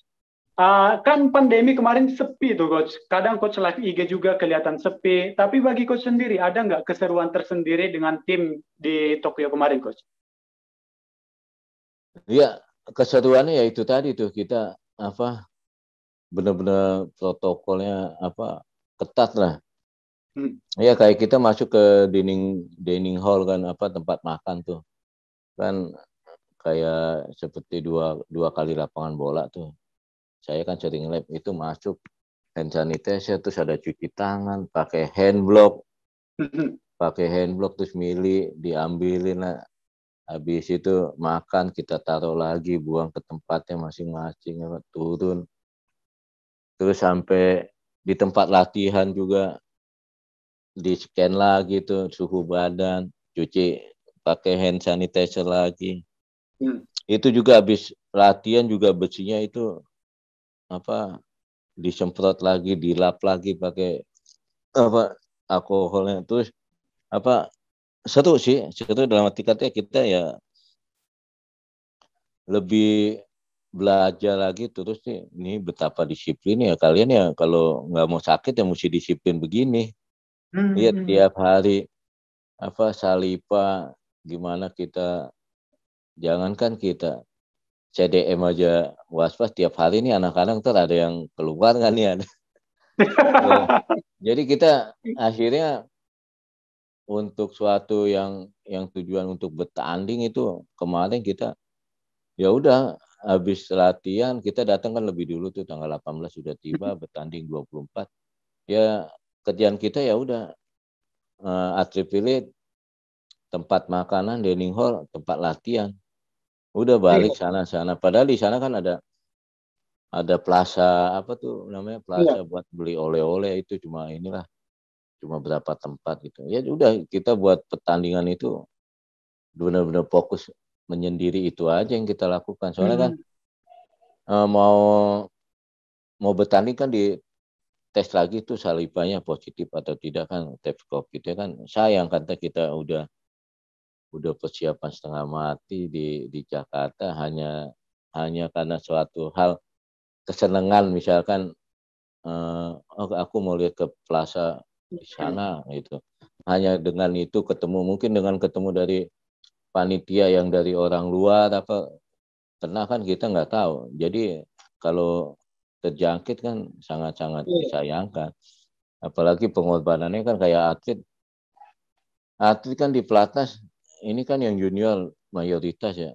Kan pandemi kemarin sepi tuh coach. Kadang coach live IG juga kelihatan sepi. Tapi bagi coach sendiri ada nggak keseruan tersendiri dengan tim di Tokyo kemarin coach? Iya, keseruannya ya itu tadi tuh, kita benar-benar protokolnya ketat lah. Ya kayak kita masuk ke dining hall kan, tempat makan tuh kan kayak seperti dua kali lapangan bola tuh. Saya kan sering lab itu masuk, hand sanitizer, terus ada cuci tangan, pakai hand block terus mili diambilin lah. Habis itu makan, kita taruh lagi, buang ke tempatnya masing-masing, turun. Terus sampai di tempat latihan juga di scan lagi tuh suhu badan, cuci pakai hand sanitizer lagi. Itu juga habis latihan juga besinya itu apa disemprot lagi, dilap lagi pakai apa alkoholnya. Terus apa seru sih, seru dalam arti kata kita ya lebih belajar lagi terus nih, ini betapa disiplin ya kalian ya, kalau nggak mau sakit ya mesti disiplin begini. Iya tiap hari apa Salipa gimana kita, jangankan kita CDM aja was-was tiap hari nih anak-anak ntar ada yang keluar kan ya. Ya. Jadi kita akhirnya untuk suatu yang tujuan untuk bertanding itu kemarin kita ya udah habis latihan kita datang kan lebih dulu tuh tanggal 18 sudah tiba, bertanding 24. Ya kerjaan kita ya udah atlet pilih tempat makanan, dining hall, tempat latihan. Udah balik sana-sana. Padahal di sana kan ada plaza apa tuh namanya, plaza buat beli oleh-oleh, itu cuma inilah, cuma berapa tempat gitu. Ya udah kita buat pertandingan itu benar-benar fokus menyendiri, itu aja yang kita lakukan. Soalnya kan mau bertanding kan di tes lagi tuh Salipanya positif atau tidak kan, tes COVID kan. Sayang kan kita udah persiapan setengah mati di Jakarta hanya karena suatu hal kesenangan, misalkan aku mau lihat ke plaza di sana gitu. Hanya dengan itu ketemu, mungkin dengan ketemu dari panitia yang dari orang luar apa, karena kan kita nggak tahu. Jadi kalau terjangkit kan sangat-sangat disayangkan. Apalagi pengorbanannya kan kayak atlet kan di pelatnas ini kan yang junior mayoritas ya.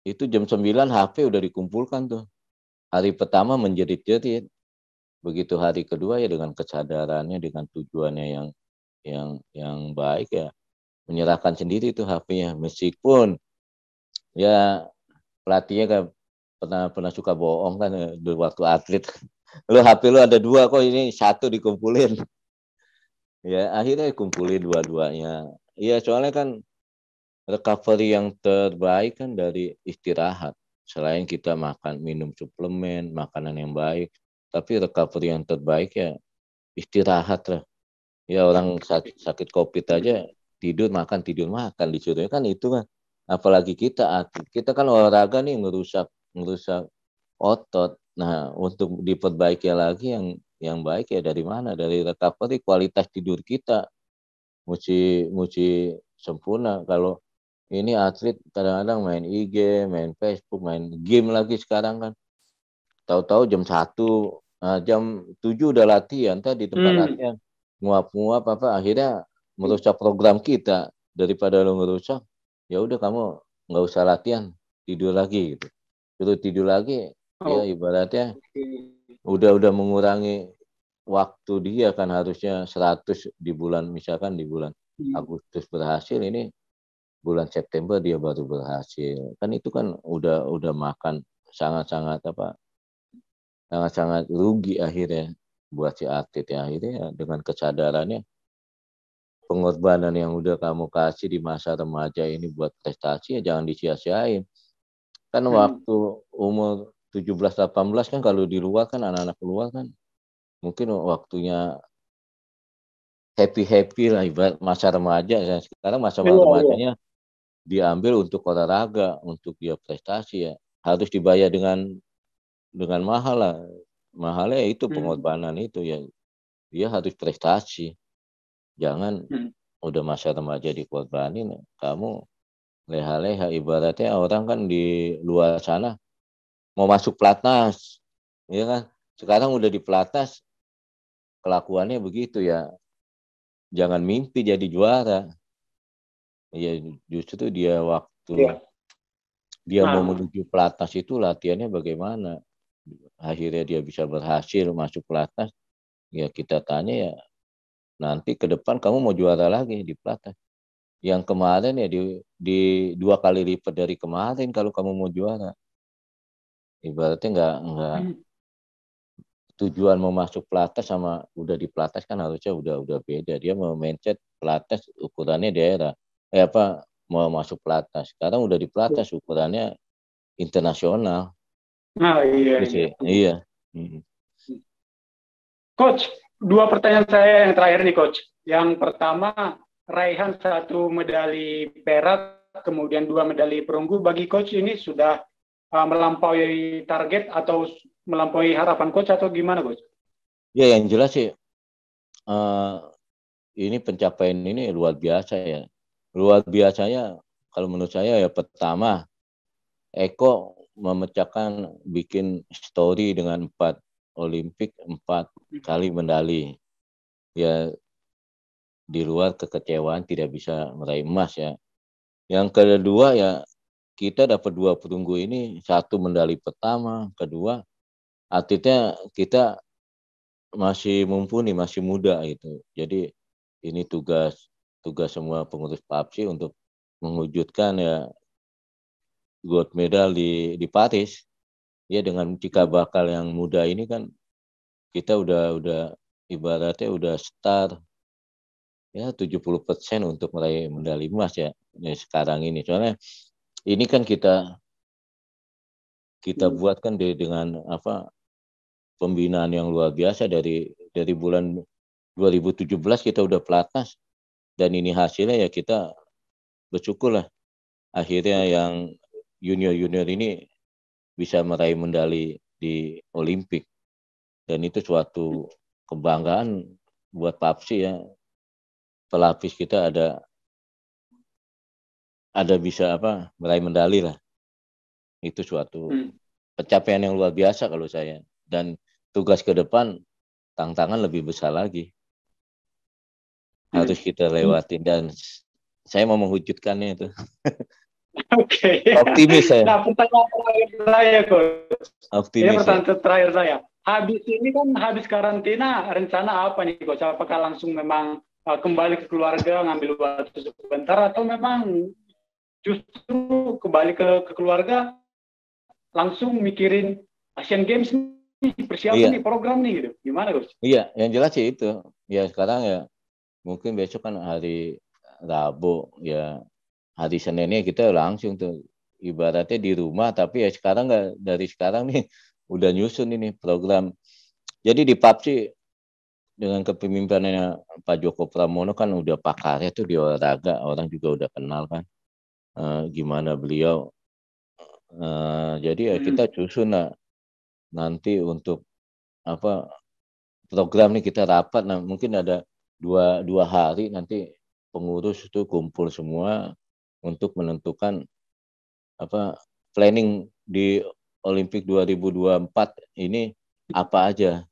Itu jam 9 HP udah dikumpulkan tuh. Hari pertama menjerit-jerit. Begitu hari kedua ya dengan kesadarannya, dengan tujuannya yang baik ya, menyerahkan sendiri tuh HP-nya. Meskipun ya pelatihnya kan pernah suka bohong kan di waktu atlet. Lu HP lu ada 2 kok, ini 1 dikumpulin. Ya akhirnya kumpulin dua-duanya. Ya soalnya kan recovery yang terbaik kan dari istirahat. Selain kita makan, minum suplemen, makanan yang baik, tapi recovery yang terbaik ya istirahat lah. Ya orang sakit COVID aja tidur makan disuruhnya kan itu kan. Apalagi kita kan olahraga nih ngerusak otot. Nah untuk diperbaiki lagi yang baik ya dari mana? Dari recovery, kualitas tidur kita mesti sempurna. Kalau ini atlet kadang-kadang main IG, main Facebook, main game lagi sekarang kan. Tahu-tahu jam 1, jam 7 udah latihan, tadi di tempat latihan. Nguap-nguap apa, akhirnya merusak program kita. Daripada lo ngerusak, ya udah kamu nggak usah latihan, tidur lagi gitu. Terus tidur lagi, ya ibaratnya udah mengurangi waktu dia kan, harusnya 100 di bulan, misalkan di bulan Agustus berhasil, ini bulan September dia baru berhasil. Kan itu kan udah makan sangat-sangat rugi akhirnya buat si atlet ya. Akhirnya ya, dengan kesadarannya pengorbanan yang udah kamu kasih di masa remaja ini buat prestasi ya jangan disia-siain. Kan waktu umur 17-18 kan kalau di luar kan, anak-anak luar kan mungkin waktunya happy lah, ibarat masa remaja. Dan sekarang masa remajanya diambil untuk olahraga, untuk dia prestasi ya. Harus dibayar dengan mahal lah. Mahalnya itu pengorbanan itu ya. Dia harus prestasi. Jangan udah masa remaja dikorbanin, kamu leha-leha. Ibaratnya orang kan di luar sana mau masuk pelatnas, ya kan? Sekarang udah di pelatnas kelakuannya begitu ya. Jangan mimpi jadi juara. Ya justru dia waktu dia mau menuju pelatnas itu latihannya bagaimana. Akhirnya dia bisa berhasil masuk pelatnas. Ya kita tanya ya, nanti ke depan kamu mau juara lagi di pelatnas. Yang kemarin ya di 2 kali lipat dari kemarin kalau kamu mau juara. Ibaratnya nggak tujuan mau masuk pelatnas sama udah di pelatnas kan harusnya udah beda. Dia mau mindset pelatnas ukurannya daerah. Apa mau masuk pelatnas. Sekarang udah di pelatnas, ukurannya internasional. Nah, iya, Itu iya. sih, iya. Hmm. Coach, dua pertanyaan saya yang terakhir nih, Coach. Yang pertama, raihan satu medali perak, kemudian dua medali perunggu. Bagi Coach ini sudah melampaui target atau melampaui harapan Coach atau gimana, Coach? Ya, yang jelas sih, ini pencapaian ini luar biasa ya. Luar biasanya, kalau menurut saya ya pertama, Eko memecahkan bikin story dengan 4 Olimpik, 4 kali medali. Ya, di luar kekecewaan tidak bisa meraih emas ya. Yang kedua ya, kita dapat 2 perunggu ini, 1 medali pertama, kedua atletnya kita masih mumpuni, masih muda gitu. Jadi ini tugas semua pengurus PAPSI untuk mewujudkan ya gold medal di Paris. Ya, dengan cikal bakal yang muda ini kan kita udah ibaratnya udah start ya 70% untuk meraih medali emas ya, ya sekarang ini. Soalnya ini kan kita buat kan dengan apa, pembinaan yang luar biasa dari bulan 2017 kita udah pelatnas, dan ini hasilnya ya kita bersyukur lah akhirnya yang junior ini bisa meraih medali di Olimpik, dan itu suatu kebanggaan buat PAPSI ya, pelapis kita ada bisa apa meraih medali lah, itu suatu pencapaian yang luar biasa kalau saya, dan tugas ke depan tantangan lebih besar lagi harus kita lewatin, dan saya mau mewujudkannya itu. Oke. Optimis saya. Nah, pertanyaan terakhir saya, Coach. Ini Optimis ya. pertanyaan terakhir saya. Habis ini kan habis karantina, rencana apa nih, Coach? Apakah langsung memang kembali ke keluarga, ngambil waktu sebentar, atau memang justru kembali ke keluarga, langsung mikirin Asian Games nih, persiapan Iya, nih, program nih, gitu. Gimana, Coach? iya, yang jelas sih itu. Ya sekarang ya mungkin besok kan hari Rabu ya, hari Seninnya kita langsung tuh ibaratnya di rumah, tapi ya sekarang nggak, dari sekarang nih udah nyusun ini program. Jadi di PAPSI dengan kepemimpinannya Pak Joko Pramono kan udah pakarnya tuh di olahraga, orang juga udah kenal kan gimana beliau. Jadi ya kita susun lah nanti untuk apa program nih, kita rapat. Nah mungkin ada dua hari nanti pengurus itu kumpul semua untuk menentukan apa planning di Olimpik 2024 ini apa aja.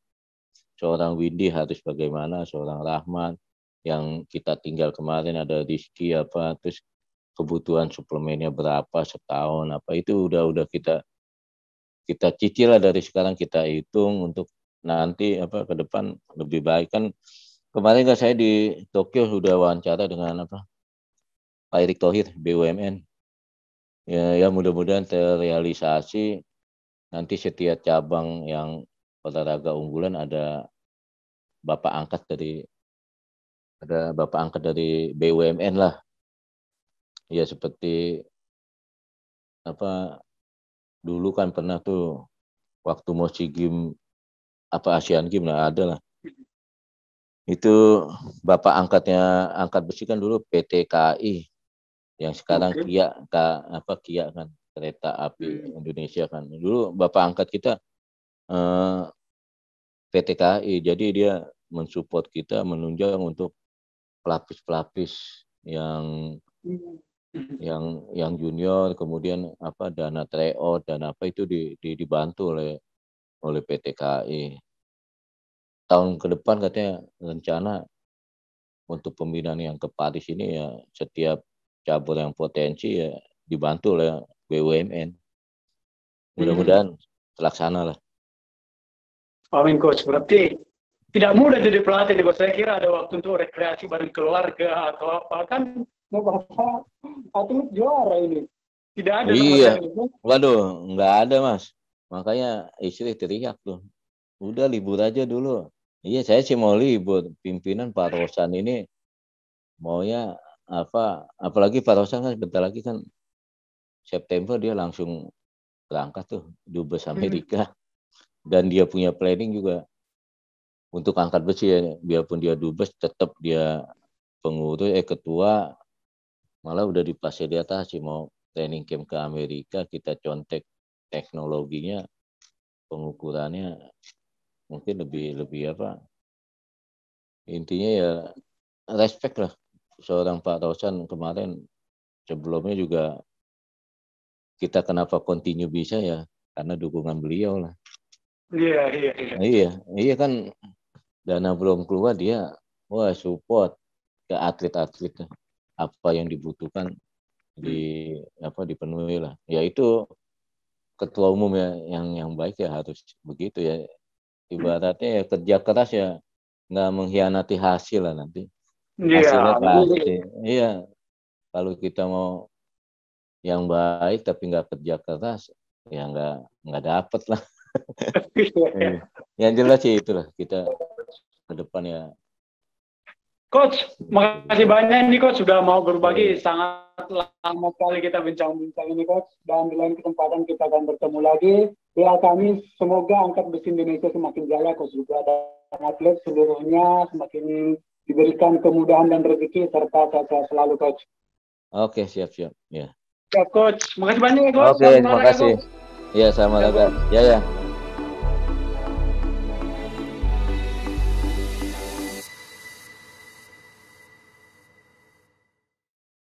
Seorang Windy harus bagaimana, seorang Rahman yang kita tinggal kemarin ada Rizky apa, terus kebutuhan suplemennya berapa setahun apa, itu udah kita cicil lah dari sekarang, kita hitung untuk nanti apa ke depan lebih baik kan. Kemarin kan saya di Tokyo sudah wawancara dengan apa Pak Erick Thohir BUMN. Ya mudah-mudahan terrealisasi, nanti setiap cabang yang olahraga unggulan ada bapak angkat dari BUMN lah. Ya seperti apa dulu kan pernah tuh waktu mau SEA Games apa Asian Games lah ada lah. Itu bapak angkat besi kan dulu PT KAI, yang sekarang Kia kan, kereta api Indonesia kan. Dulu bapak angkat kita PT KAI, jadi dia mensupport kita, menunjang untuk pelapis-pelapis yang junior, kemudian apa dana tryout dan apa itu dibantu oleh PT KAI. Tahun ke depan katanya rencana untuk pembinaan yang ke Paris ini ya setiap cabur yang potensi ya dibantu oleh BUMN. Mudah-mudahan terlaksana lah. Amin, Coach. Berarti tidak mudah jadi pelatih, Coach. Saya kira ada waktu untuk rekreasi bareng keluarga atau apa. Kan mau bapak atlet juara ini. Tidak ada sama Iya, sekali. waduh, nggak ada Mas. Makanya istri teriak tuh, udah libur aja dulu. Iya, saya sih mau libur. Pimpinan Pak Rosan ini maunya apalagi Pak Rosan kan bentar lagi kan September dia langsung berangkat tuh dubes Amerika, dan dia punya planning juga untuk angkat besi ya, biarpun dia dubes tetap dia pengurus ketua, malah udah difasilitasi mau training camp ke Amerika, kita contek teknologinya, pengukurannya mungkin lebih apa, intinya ya respect lah seorang Pak Rosan kemarin. Sebelumnya juga kita kenapa continue bisa ya karena dukungan beliau lah. Iya kan, dana belum keluar dia support ke atlet-atlet, apa yang dibutuhkan dipenuhi lah. Ya itu ketua umum ya yang baik ya harus begitu ya. Ibaratnya ya kerja keras ya, nggak mengkhianati hasil lah nanti. Hasilnya pasti. Iya. Kalau kita mau yang baik tapi nggak kerja keras ya nggak dapet lah. Yang jelas sih itulah kita ke depan ya. Coach, makasih banyak nih Coach sudah mau berbagi. Sangat lama sekali kita bincang-bincang ini Coach, dan di lain kesempatan kita akan bertemu lagi. Ya kami semoga angkat besi Indonesia semakin jaya Coach, juga dan atlet seluruhnya semakin diberikan kemudahan dan rezeki serta sehat selalu Coach. Oke, siap ya. Ya Coach, makasih banyak ya Coach. Oke, terima kasih. Ya sama lagi. Ya.